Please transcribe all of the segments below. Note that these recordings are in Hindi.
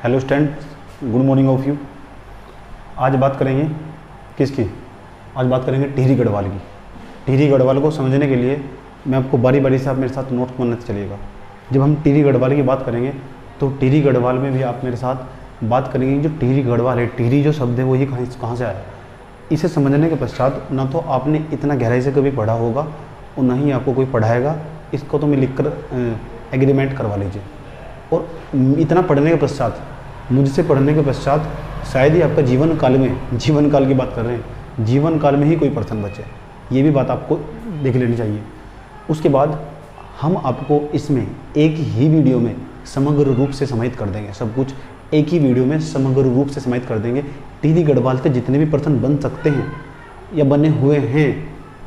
Hello students, good morning of you. आज बात करेंगे किसकी? आज बात करेंगे टिहरी गढ़वाल की। टिहरी गढ़वाल को समझने के लिए मैं आपको बारी बारी से आप मेरे साथ नोट्स बनाते चलिएगा। जब हम टिहरी गढ़वाल की बात करेंगे तो टिहरी गढ़वाल में भी आप मेरे साथ बात करेंगे। जो टिहरी गढ़वाल है, टिहरी जो शब्द है वो ये कहाँ से आया। इसे समझने के पश्चात ना तो आपने इतना गहराई से कभी पढ़ा होगा और ना ही आपको कोई पढ़ाएगा। इसको तो मैं लिखकर एग्रीमेंट करवा लीजिए। और इतना पढ़ने के पश्चात, मुझसे पढ़ने के पश्चात शायद ही आपका जीवन काल की बात कर रहे हैं, जीवन काल में ही कोई पर्सन बचे। ये भी बात आपको देख लेनी चाहिए। उसके बाद हम आपको इसमें एक ही वीडियो में समग्र रूप से समाहित कर देंगे। सब कुछ एक ही वीडियो में समग्र रूप से समाहित कर देंगे। टिहरी गढ़वाल से जितने भी पर्सन बन सकते हैं या बने हुए हैं,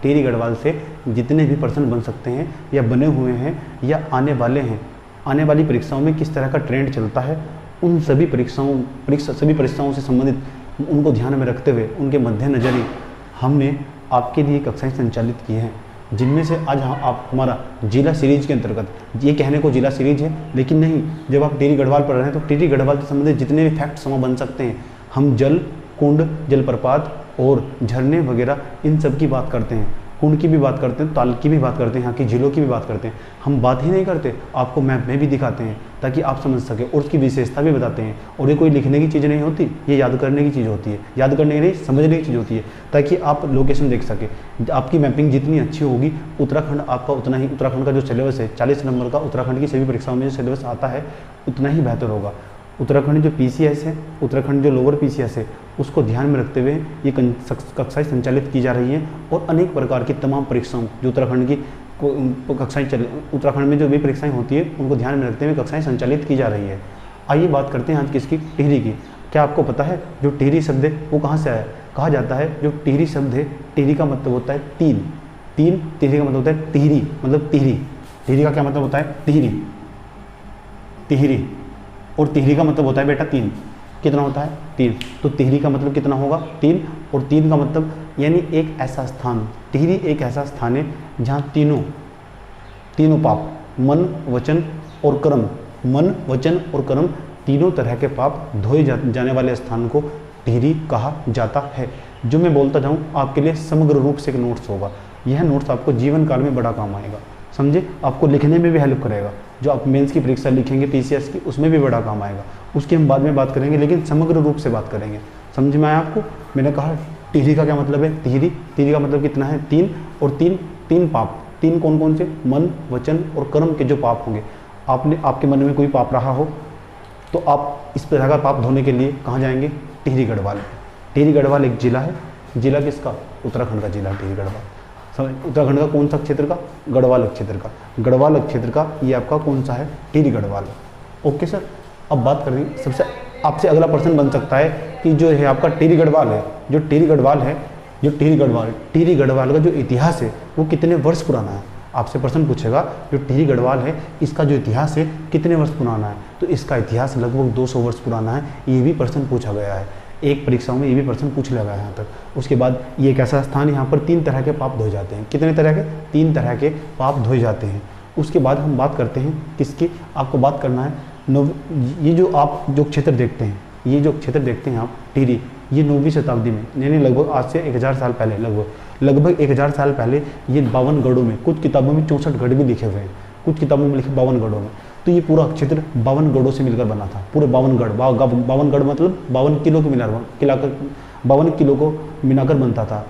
टिहरी गढ़वाल से जितने भी पर्सन बन सकते हैं या बने हुए हैं या आने वाले हैं, आने वाली परीक्षाओं में किस तरह का ट्रेंड चलता है, उन सभी परीक्षाओं से संबंधित उनको ध्यान में रखते हुए उनके मद्देनजर ही हमने आपके लिए कक्षाएं संचालित की हैं। जिनमें से आज आप हमारा जिला सीरीज के अंतर्गत, ये कहने को जिला सीरीज है लेकिन नहीं, जब आप टिहरी गढ़वाल पढ़ रहे हैं तो टिहरी गढ़वाल से संबंधित जितने भी फैक्ट्स वहाँ बन सकते हैं, हम जल, कुंड, जलप्रपात और झरने वगैरह इन सब की बात करते हैं। कुंड की भी बात करते हैं, ताल की भी बात करते हैं, यहाँ की झीलों की भी बात करते हैं। हम बात ही नहीं करते, आपको मैप में भी दिखाते हैं ताकि आप समझ सकें और उसकी विशेषता भी बताते हैं। और ये कोई लिखने की चीज़ नहीं होती, ये याद करने की चीज़ होती है। याद करने की नहीं, समझने की चीज़ होती है ताकि आप लोकेशन देख सकें। आपकी मैपिंग जितनी अच्छी होगी, उत्तराखंड आपका उतना ही, उत्तराखंड का जो सिलेबस है 40 नंबर का, उत्तराखंड की सभी परीक्षाओं में जो सिलेबस आता है उतना ही बेहतर होगा। उत्तराखंड जो PCS है, उत्तराखंड जो लोअर PCS है, उसको ध्यान में रखते हुए ये कक्षाएं संचालित की जा रही हैं। और अनेक प्रकार की तमाम परीक्षाओं जो उत्तराखंड की कक्षाएं उत्तराखंड में जो भी परीक्षाएं होती है उनको ध्यान में रखते हुए कक्षाएं संचालित की जा रही है। आइए बात करते हैं आज किसकी? टिहरी की। क्या आपको पता है जो टिहरी शब्द है वो कहाँ से आया? कहा जाता है जो टिहरी शब्द है, टिहरी का मतलब होता है तीन। टिहरी का मतलब होता है टिहरी, मतलब टिहरी। टिहरी का क्या मतलब होता है? टिहरी। और टिहरी का मतलब होता है बेटा तीन। कितना होता है? तीन। तो टिहरी का मतलब कितना होगा? तीन। और तीन का मतलब यानी एक ऐसा स्थान, टिहरी एक ऐसा स्थान है जहाँ तीनों पाप, मन, वचन और कर्म, तीनों तरह के पाप धोए जाने वाले स्थान को टिहरी कहा जाता है। जो मैं बोलता जाऊँ आपके लिए समग्र रूप से एक नोट्स होगा। यह नोट्स आपको जीवन काल में बड़ा काम आएगा, समझे। आपको लिखने में भी हेल्प करेगा। जो आप मेंस की परीक्षा लिखेंगे PCS की, उसमें भी बड़ा काम आएगा। उसकी हम बाद में बात करेंगे, लेकिन समग्र रूप से बात करेंगे। समझ में आया आपको? मैंने कहा टिहरी का क्या मतलब है? टिहरी का मतलब कितना है? तीन। और तीन पाप। तीन कौन कौन से? मन, वचन और कर्म के जो पाप होंगे। आपके मन में कोई पाप रहा हो तो आप इस तरह का पाप धोने के लिए कहाँ जाएंगे? टिहरी गढ़वाल। टिहरी गढ़वाल एक जिला है। जिला किसका? उत्तराखंड का जिला टिहरी गढ़वाल। उत्तराखंड का कौन सा क्षेत्र का? गढ़वाल क्षेत्र का। गढ़वाल क्षेत्र का ये आपका कौन सा है? टिहरी गढ़वाल। Okay sir. अब बात करें, सबसे आपसे अगला प्रश्न बन सकता है कि जो है आपका टिहरी गढ़वाल है, जो टिहरी गढ़वाल का जो इतिहास है वो कितने वर्ष पुराना है? आपसे प्रश्न पूछेगा जो टिहरी गढ़वाल है इसका जो इतिहास है कितने वर्ष पुराना है? तो इसका इतिहास लगभग 200 वर्ष पुराना है। ये भी प्रश्न पूछा गया है, एक परीक्षाओं में ये भी प्रश्न पूछ लिया गया है यहाँ तक। उसके बाद ये एक ऐसा स्थान, यहाँ पर 3 तरह के पाप धोए जाते हैं। कितने तरह के? 3 तरह के पाप धोए जाते हैं। उसके बाद हम बात करते हैं किसकी? आपको बात करना है ये जो आप जो क्षेत्र देखते हैं, आप टिहरी, ये 9वीं शताब्दी में, यानी लगभग आज से 1000 साल पहले, लगभग 1000 साल पहले ये 52 गढ़ों में, कुछ किताबों में 64 गढ़ भी लिखे हुए हैं, कुछ किताबों में लिखे 52 गढ़ों में। तो ये पूरा क्षेत्र 52 गढ़ों से मिलकर बना था। पूरे 52 गढ़ मतलब 52 किलो को मिलाकर बनता था।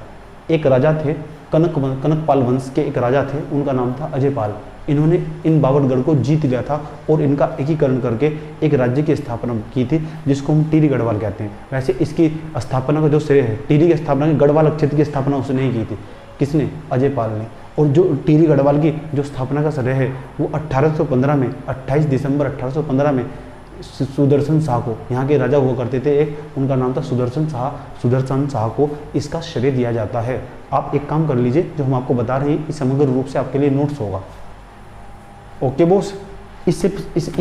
एक राजा थे, कनकपाल वंश के एक राजा थे, उनका नाम था अजयपाल। इन्होंने इन 52 गढ़ को जीत लिया था और इनका एकीकरण करके एक राज्य की स्थापना की थी जिसको हम टिहरी गढ़वाल कहते हैं। वैसे इसकी स्थापना का जो श्रेय है, टिहरी की स्थापना, गढ़वाल क्षेत्र की स्थापना उसने नहीं की थी। किसने? अजयपाल ने। और जो टिहरी गढ़वाल की जो स्थापना का श्रेय है वो 1815 में, 28 दिसंबर 1815 में सुदर्शन शाह को, यहाँ के राजा हुआ करते थे एक, उनका नाम था सुदर्शन शाह को इसका श्रेय दिया जाता है। आप एक काम कर लीजिए, जो हम आपको बता रहे हैं इस समग्र रूप से आपके लिए नोट्स होगा। Okay boss. इससे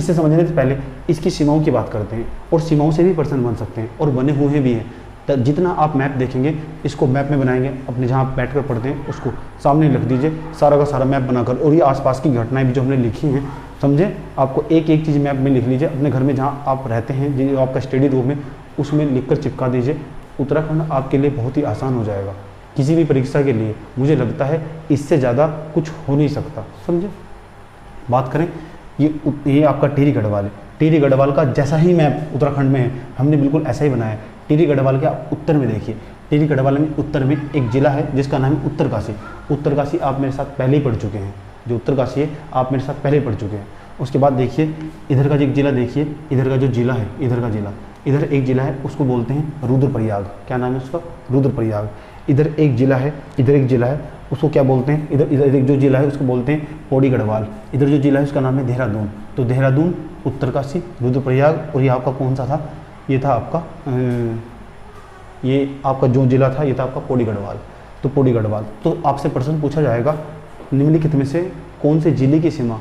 समझने से पहले इसकी सीमाओं की बात करते हैं। और सीमाओं से भी पर्सन बन सकते हैं और बने हुए भी हैं। जितना आप मैप देखेंगे, इसको मैप में बनाएंगे, अपने जहाँ आप बैठ कर पढ़ते हैं उसको सामने लिख दीजिए, सारा का सारा मैप बनाकर। और ये आसपास की घटनाएं भी जो हमने लिखी हैं समझे? आपको एक एक चीज़ मैप में लिख लीजिए, अपने घर में जहाँ आप रहते हैं, जो आपका स्टडी रूम है उसमें लिखकर चिपका दीजिए। उत्तराखंड आपके लिए बहुत ही आसान हो जाएगा किसी भी परीक्षा के लिए। मुझे लगता है इससे ज़्यादा कुछ हो नहीं सकता, समझे? बात करें ये आपका टिहरी गढ़वाल है। टिहरी गढ़वाल का जैसा ही मैप उत्तराखंड में है, हमने बिल्कुल ऐसा ही बनाया है। टिहरी गढ़वाल के आप उत्तर में देखिए, टिहरी गढ़वाल में उत्तर में एक जिला है जिसका नाम है उत्तरकाशी। उत्तरकाशी आप मेरे साथ पहले ही पढ़ चुके हैं, जो उत्तरकाशी है आप मेरे साथ पहले ही पढ़ चुके हैं। उसके बाद देखिए इधर का जो एक जिला, देखिए इधर का जो जिला है, इधर का जिला, इधर एक जिला है उसको बोलते हैं रुद्रप्रयाग। क्या नाम है उसका? रुद्रप्रयाग। इधर एक जिला है, इधर एक जिला है उसको क्या बोलते हैं? इधर इधर एक जो जिला है उसको बोलते हैं पौड़ी गढ़वाल। इधर जो जिला है उसका नाम है देहरादून। तो देहरादून, उत्तरकाशी, रुद्रप्रयाग, और ये आपका कौन सा था? ये था आपका ये आपका जो जिला था ये था आपका पौड़ी गढ़वाल। तो पौड़ी गढ़वाल। तो आपसे प्रश्न पूछा जाएगा निम्नलिखित में से कौन से जिले की सीमा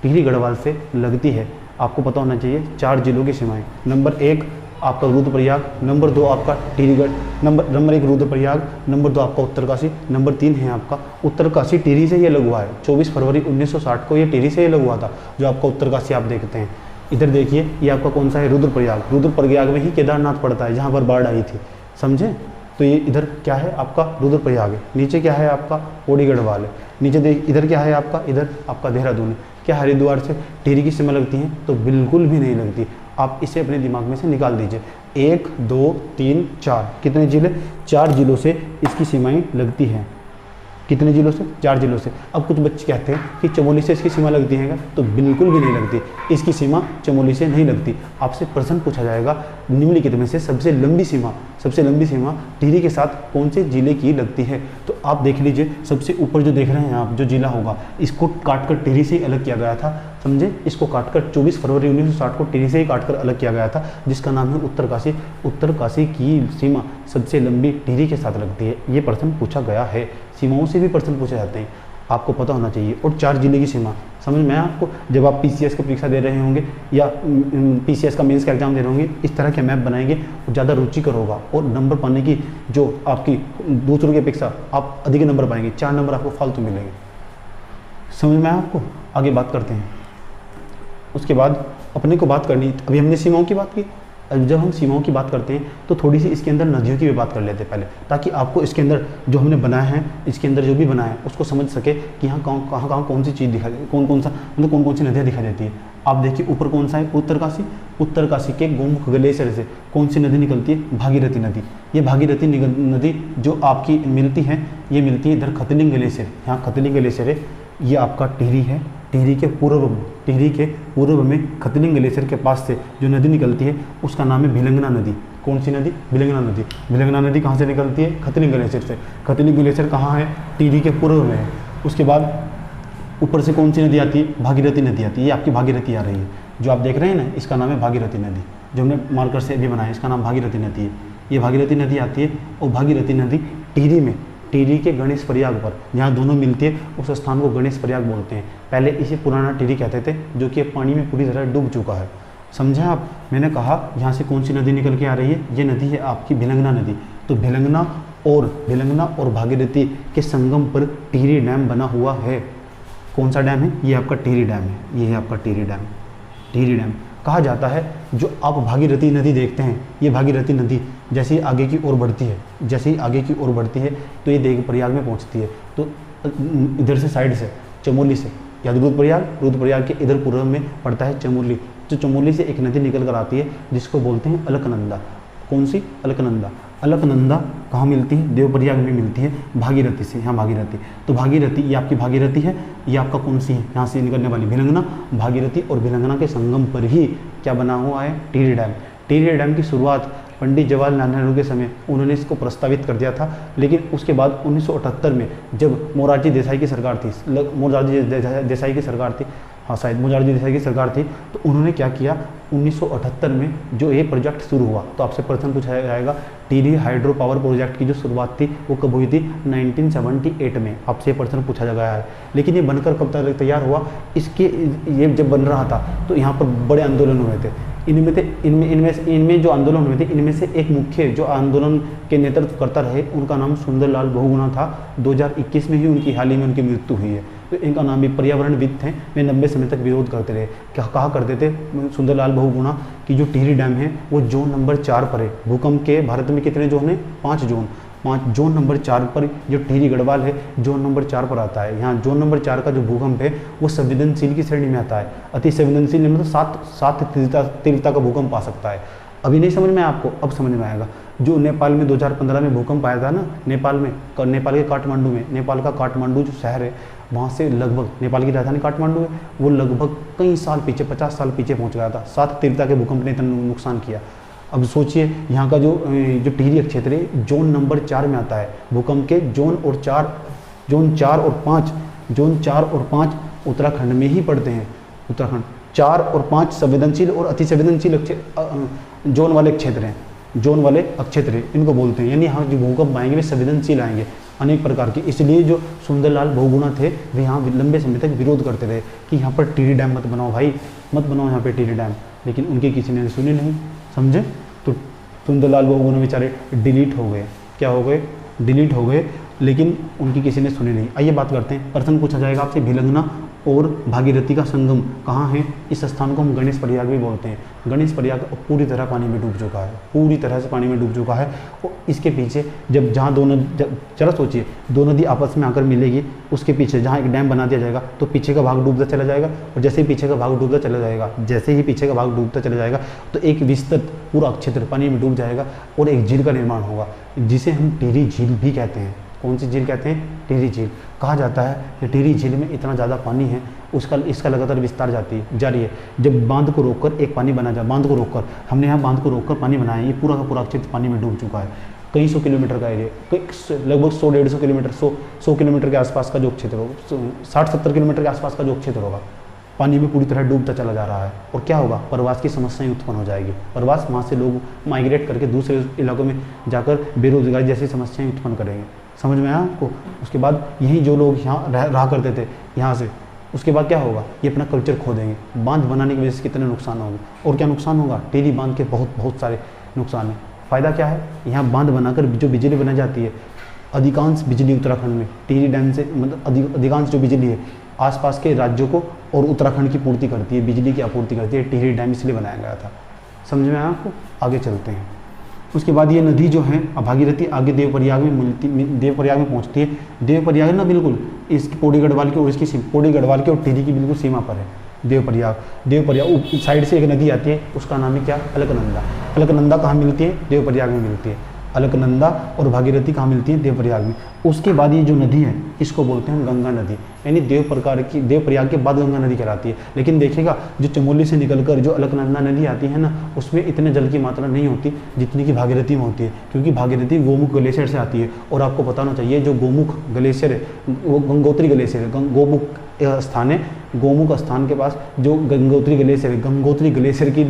टिहरी गढ़वाल से लगती है? आपको पता होना चाहिए 4 जिलों की सीमाएं। नंबर 1 आपका रुद्रप्रयाग, नंबर 2 आपका टिहरीगढ़, नंबर 1 रुद्रप्रयाग, नंबर 2 आपका उत्तरकाशी, नंबर 3 है आपका उत्तरकाशी। टिहरी से ये अलग हुआ है, 24 फरवरी 1960 को ये टिहरी से अलग हुआ था, जो आपका उत्तरकाशी आप देखते हैं। इधर देखिए ये आपका कौन सा है? रुद्रप्रयाग। रुद्रप्रयाग में ही केदारनाथ पड़ता है जहाँ पर बाढ़ आई थी, समझे? तो ये इधर क्या है आपका? रुद्रप्रयाग है। नीचे क्या है आपका? पौड़ी गढ़वाल है। नीचे देख इधर क्या है आपका? इधर आपका देहरादून है। क्या हरिद्वार से टिहरी की सीमा लगती है? तो बिल्कुल भी नहीं लगती। आप इसे अपने दिमाग में से निकाल दीजिए। 1 2 3 4 कितने जिले? 4 जिलों से इसकी सीमाएं लगती हैं। कितने जिलों से? 4 जिलों से। अब कुछ बच्चे कहते हैं कि चमोली से इसकी सीमा लगती है क्या? तो बिल्कुल भी नहीं लगती, इसकी सीमा चमोली से नहीं लगती। आपसे प्रश्न पूछा जाएगा निम्नलिखित में से सबसे लंबी सीमा टिहरी के साथ कौन से जिले की लगती है? तो आप देख लीजिए, सबसे ऊपर जो देख रहे हैं आप, जो जिला होगा इसको काटकर टिहरी से ही अलग किया गया था, समझे? इसको काटकर 24 फरवरी 1960 को टिहरी से ही काटकर अलग किया गया था, जिसका नाम है उत्तरकाशी। उत्तरकाशी की सीमा सबसे लंबी टिहरी के साथ लगती है। ये प्रश्न पूछा गया है। सीमाओं से भी प्रश्न पूछे जाते हैं, आपको पता होना चाहिए। और 4 जिले की सीमा समझ में आपको, जब आप पीसीएस का परीक्षा दे रहे होंगे या पीसीएस का मेंस का एग्जाम दे रहे होंगे, इस तरह के मैप बनाएंगे और ज़्यादा रुचिकर होगा और नंबर पाने की जो आपकी दूसरों की अपेक्षा आप अधिक नंबर पाएंगे। 4 नंबर आपको फालतू मिलेंगे, समझ में आपको? आगे बात करते हैं। उसके बाद अपने को बात करनी, अभी हमने सीमाओं की बात की, जब हम सीमाओं की बात करते हैं तो थोड़ी सी इसके अंदर नदियों की भी बात कर लेते हैं पहले, ताकि आपको इसके अंदर जो हमने बनाया है, इसके अंदर जो भी बनाया है उसको समझ सके कि यहाँ कहाँ कौन सी चीज़ दिखाई, कौन कौन सी नदियाँ दिखाई देती है। आप देखिए ऊपर कौन सा है? उत्तरकाशी। उत्तरकाशी के गोमुख ग्लेशियर से कौन सी नदी निकलती है? भागीरथी नदी। ये भागीरथी नदी जो आपकी मिलती है, ये मिलती है इधर खतलिंग ग्लेशियर, यहाँ खतलिंग ग्लेशियर है, ये आपका टिहरी है। टिहरी के पूर्व में खतलिंग ग्लेशियर के पास से जो नदी निकलती है उसका नाम है भिलंगना नदी। कौन सी नदी? भिलंगना नदी। भिलंगना नदी कहाँ से निकलती है? खतलिंग ग्लेशियर से। खतलिंग ग्लेशियर कहाँ है? टिहरी के पूर्व में है। उसके बाद ऊपर से कौन सी नदी आती है? भागीरथी नदी आती है। ये आपकी भागीरथी आ रही है, जो आप देख रहे हैं ना, इसका नाम है भागीरथी नदी, जो हमने मार्कर से भी बनाया है, इसका नाम भागीरथी नदी है। ये भागीरथी नदी आती है और भागीरथी नदी टिहरी में, टिहरी के गणेश प्रयाग पर जहाँ दोनों मिलती है उस स्थान को गणेश प्रयाग बोलते हैं। पहले इसे पुराना टिहरी कहते थे, जो कि पानी में पूरी तरह डूब चुका है, समझे आप? मैंने कहा यहाँ से कौन सी नदी निकल के आ रही है? ये नदी है आपकी भिलंगना नदी। तो भिलंगना और भागीरथी के संगम पर टिहरी डैम बना हुआ है। कौन सा डैम है? ये आपका टिहरी डैम है। ये है आपका टिहरी डैम। टिहरी डैम कहा जाता है, जो आप भागीरथी नदी देखते हैं, ये भागीरथी नदी जैसे ही आगे की ओर बढ़ती है, तो ये देवप्रयाग में पहुंचती है। तो इधर से साइड से चमोली से या रुद्रप्रयाग के इधर पूर्व में पड़ता है चमोली। तो चमोली से एक नदी निकल कर आती है जिसको बोलते हैं अलकनंदा। कौन सी? अलकनंदा। अलकनंदा कहाँ मिलती है? देवप्रयाग में मिलती है, भागीरथी से। यहाँ भागीरथी, तो भागीरथी ये आपकी भागीरथी है, ये आपका कौन सी है? यहाँ से निकलने वाली भिलंगना। भागीरथी और भिलंगना के संगम पर ही क्या बना हुआ है? टिहरी डैम। टिहरी डैम की शुरुआत पंडित जवाहरलाल नेहरू के समय उन्होंने इसको प्रस्तावित कर दिया था, लेकिन उसके बाद 1978 में जब मोरारजी देसाई की सरकार थी, शायद मोरारजी देसाई की सरकार थी, तो उन्होंने क्या किया, 1978 में जो ये प्रोजेक्ट शुरू हुआ। तो आपसे प्रश्न पूछा जाएगा टिहरी हाइड्रो पावर प्रोजेक्ट की जो शुरुआत थी वो कब हुई थी? 1978 में आपसे प्रश्न पूछा गया है। लेकिन ये बनकर कब तक तैयार हुआ? ये जब बन रहा था तो यहाँ पर बड़े आंदोलन हुए थे। इनमें जो आंदोलन हुए थे, इनमें से एक मुख्य जो आंदोलन के नेतृत्व करता रहे, उनका नाम सुंदरलाल बहुगुणा था। 2021 में ही हाल ही में उनकी मृत्यु हुई है। तो इनका नाम भी पर्यावरणविद थे, वे लंबे समय तक विरोध करते रहे। क्या कहा करते थे सुंदरलाल बहुगुणा कि जो टिहरी डैम है वो जोन नंबर 4 पर है। भूकंप के भारत में कितने जोन है? 5 जोन। 5 जोन नंबर 4 पर जो टिहरी गढ़वाल है जोन नंबर 4 पर आता है। यहाँ जोन नंबर 4 का जो भूकंप है वो संवेदनशील की श्रेणी में आता है। अति संवेदनशील मतलब 7 तीव्रता का भूकंप आ सकता है। अभी नहीं समझ में आपको, अब समझ में आएगा। जो नेपाल में 2015 में भूकंप आया था ना, नेपाल के काठमांडू में, नेपाल का काठमांडू जो शहर है वहाँ से लगभग, नेपाल की राजधानी काठमांडू है, वो लगभग कई साल पीछे, 50 साल पीछे पहुँच गया था। 7 तीव्रता के भूकंप ने इतना नुकसान किया। अब सोचिए यहाँ का जो टिहरी क्षेत्र है जोन नंबर 4 में आता है। भूकंप के जोन 4 और 5 उत्तराखंड में ही पड़ते हैं। उत्तराखंड 4 और 5 संवेदनशील और अति संवेदनशील जोन वाले क्षेत्र हैं, जोन वाले अक्षेत्र इनको बोलते हैं। यानी यहाँ जो भूकंप आएंगे वे संवेदनशील आएंगे अनेक प्रकार के। इसलिए जो सुंदरलाल बहुगुणा थे वे यहाँ लंबे समय तक विरोध करते रहे कि यहाँ पर टिहरी डैम मत बनाओ भाई, मत बनाओ यहाँ पे टिहरी डैम। लेकिन उनके किसी ने सुनी नहीं, समझे? तो सुंदरलाल बहुगुणा बेचारे डिलीट हो गए। क्या हो गए? डिलीट हो गए, लेकिन उनकी किसी ने सुनी नहीं। आइए बात करते हैं, प्रश्न पूछा जाएगा आपसे, भिलंगना और भागीरथी का संगम कहाँ है? इस स्थान को हम गणेश प्रयाग भी बोलते हैं। गणेश प्रयाग पूरी तरह पानी में डूब चुका है, पूरी तरह से पानी में डूब चुका है। और इसके पीछे जब जहाँ जरा सोचिए, दो नदी आपस में आकर मिलेगी, उसके पीछे जहाँ एक डैम बना दिया जाएगा तो पीछे का भाग डूबता चला जाएगा। और जैसे ही पीछे का भाग डूबता चला जाएगा, जैसे ही पीछे का भाग डूबता चला जाएगा तो एक विस्तृत पूरा क्षेत्र पानी में डूब जाएगा और एक झील का निर्माण होगा, जिसे हम टिहरी झील भी कहते हैं। कौन सी झील कहते हैं? टिहरी झील। कहा जाता है कि टिहरी झील में इतना ज़्यादा पानी है, इसका लगातार विस्तार जारी है। जब बांध को रोककर एक पानी बना जाए, बांध को रोककर, हमने यहाँ बांध को रोककर पानी बनाया, ये पूरा का पूरा क्षेत्र पानी में डूब चुका है। कई 100 किलोमीटर का एरिया, लगभग 100-150 किलोमीटर, 100 किलोमीटर के आसपास का जो क्षेत्र होगा, 60-70 किलोमीटर के आसपास का जो क्षेत्र होगा, पानी में पूरी तरह डूबता चला जा रहा है। और क्या होगा? प्रवास की समस्याएं उत्पन्न हो जाएगी। प्रवास, वहाँ से लोग माइग्रेट करके दूसरे इलाकों में जाकर बेरोजगारी जैसी समस्याएं उत्पन्न करेंगे। समझ में आया आपको? उसके बाद यही जो लोग यहाँ रहा करते थे यहाँ से, उसके बाद क्या होगा? ये अपना कल्चर खो देंगे। बांध बनाने की वजह से कितने नुकसान होंगे, और क्या नुकसान होगा? टिहरी बांध के बहुत सारे नुकसान है। फ़ायदा क्या है? यहाँ बांध बनाकर जो बिजली बना जाती है, अधिकांश बिजली उत्तराखंड में टिहरी डैम से, मतलब अधिकांश जो बिजली है आसपास के राज्यों को और उत्तराखंड की पूर्ति करती है, बिजली की आपूर्ति करती है। टिहरी डैम इसलिए बनाया गया था। समझ में आया आपको? आगे चलते हैं। उसके बाद ये नदी जो है भागीरथी आगे देवप्रयाग में पहुंचती है। देवप्रयाग ना बिल्कुल इसकी पौड़ी गढ़वाल की और पौड़ी गढ़वाल की और टिहरी की बिल्कुल सीमा पर है देवप्रयाग साइड से एक नदी आती है, उसका नाम है क्या? अलकनंदा। अलकनंदा कहाँ मिलती है? देवप्रयाग में मिलती है। अलकनंदा और भागीरथी कहाँ मिलती है? देवप्रयाग में। उसके बाद ये जो नदी है इसको बोलते हैं गंगा नदी, यानी देवप्रयाग के बाद गंगा नदी कहलाती है। लेकिन देखिएगा जो चमोली से निकलकर जो अलकनंदा नदी आती है ना, उसमें इतने जल की मात्रा नहीं होती जितनी कि भागीरथी में होती है, क्योंकि भागीरथी गोमुख ग्लेशियर से आती है। और आपको बताना चाहिए जो गोमुख ग्लेशियर है वो गंगोत्री ग्लेशियर है, गोमुख स्थान है। गोमुख स्थान के पास जो गंगोत्री ग्लेशियर है, गंगोत्री ग्लेशियर की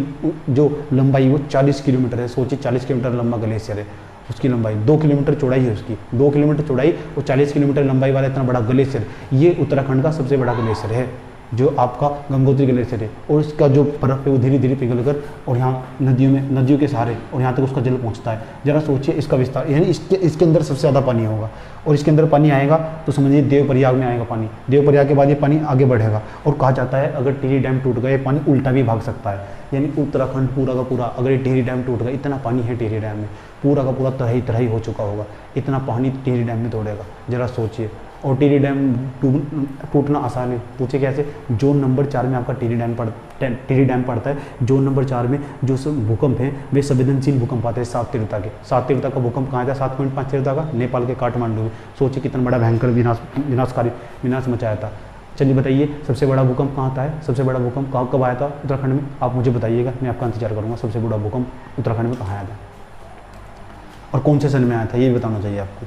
जो लंबाई वो 40 किलोमीटर है। सोचिए 40 किलोमीटर लंबा ग्लेशियर है, उसकी लंबाई 2 किलोमीटर चौड़ाई है, उसकी 2 किलोमीटर चौड़ाई और 40 किलोमीटर लंबाई वाला इतना बड़ा ग्लेशियर, ये उत्तराखंड का सबसे बड़ा ग्लेशियर है, जो आपका गंगोत्री ग्लेशियर है। और इसका जो बर्फ है वो धीरे धीरे पिघलकर और यहाँ नदियों के सहारे और यहाँ तक उसका जल पहुँचता है। जरा सोचिए इसका विस्तार, यानी इसके अंदर सबसे ज़्यादा पानी होगा, और इसके अंदर पानी आएगा तो समझिए देवप्रयाग में आएगा पानी। देवप्रयाग के बाद ये पानी आगे बढ़ेगा, और कहा जाता है अगर टिहरी डैम टूट गया ये पानी उल्टा भी भाग सकता है। यानी उत्तराखंड पूरा का पूरा, अगर ये टिहरी डैम टूट गया, इतना पानी है टिहरी डैम में, पूरा का पूरा तराई हो चुका होगा, इतना पानी टिहरी डैम में तोड़ेगा। जरा सोचिए। और टिहरी डैम टूटना आसान है, पूछे कैसे? जोन नंबर 4 में आपका टिहरी डैम पड़ता है। जोन नंबर 4 में जो भूकंप है वे संवेदनशील भूकंप आते हैं 7 तीव्रता के। 7 तीव्रता का भूकंप कहाँ था? 7.5 तीव्रता का नेपाल के काठमांडू में। सोचिए कितना बड़ा भयंकर विनाश मचाया था। चलिए बताइए सबसे बड़ा भूकंप कहाँ आता है? सबसे बड़ा भूकंप कब आया था उत्तराखंड में? आप मुझे बताइएगा, मैं आपका इंतजार करूँगा। सबसे बड़ा भूकंप उत्तराखंड में कहाँ आया था और कौन से सन में आया था, ये बताना चाहिए आपको।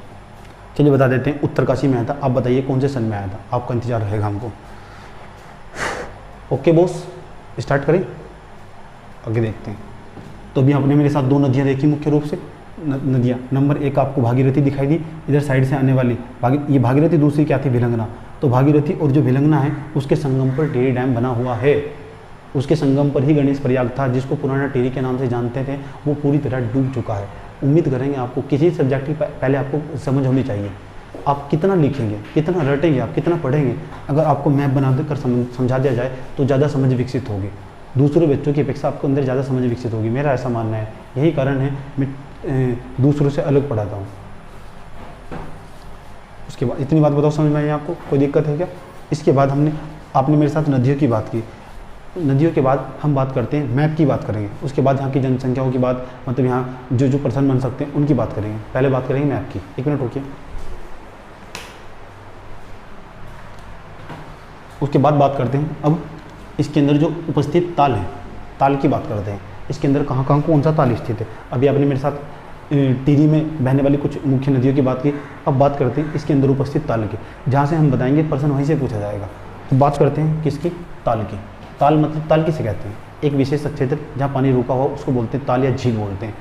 चलिए बता देते हैं, उत्तरकाशी में आया था। आप बताइए कौन से सन में आया था, आपका इंतजार रहेगा हमको। ओके बॉस, स्टार्ट करें, आगे देखते हैं। तो अभी आपने मेरे साथ 2 नदियाँ देखी मुख्य रूप से नदियाँ। नंबर 1 आपको भागीरथी दिखाई दी, इधर साइड से आने वाली ये भागीरथी। दूसरी क्या थी? भिलंगना। तो भागीरथी और जो भिलंगना है उसके संगम पर टिहरी डैम बना हुआ है। उसके संगम पर ही गणेश प्रयाग था, जिसको पुराना टिहरी के नाम से जानते थे, वो पूरी तरह डूब चुका है। उम्मीद करेंगे आपको किसी सब्जेक्ट की पहले आपको समझ होनी चाहिए। आप कितना लिखेंगे, कितना रटेंगे, आप कितना पढ़ेंगे। अगर आपको मैप बना कर समझा दिया जाए तो ज़्यादा समझ विकसित होगी, दूसरों बच्चों की अपेक्षा आपको अंदर ज़्यादा समझ विकसित होगी। मेरा ऐसा मानना है, यही कारण है मैं दूसरों से अलग पढ़ाता हूँ। उसके बाद इतनी बात बताओ, समझ में आई आपको, कोई दिक्कत है क्या? इसके बाद आपने मेरे साथ नदियों की बात की। नदियों के बाद हम बात करते हैं मैप की बात करेंगे। उसके बाद यहाँ की जनसंख्याओं की बात, मतलब यहाँ जो पर्सन बन सकते हैं उनकी बात करेंगे। पहले बात करेंगे मैप की। एक मिनट रुकिए। उसके बाद बात करते हैं अब इसके अंदर जो उपस्थित ताल है, ताल की बात करते हैं। इसके अंदर कहाँ कहाँ कौन सा ताल स्थित है। अभी आपने मेरे साथ टिहरी में बहने वाली कुछ मुख्य नदियों की बात की। अब बात करते हैं इसके अंदर उपस्थित ताल की, जहाँ से हम बताएंगे प्रश्न वहीं से पूछा जाएगा। तो बात करते हैं किसकी? ताल की। ताल मतलब ताल किसे कहते हैं? एक विशेष क्षेत्र जहाँ पानी रुका हुआ उसको बोलते हैं ताल या झील बोलते हैं।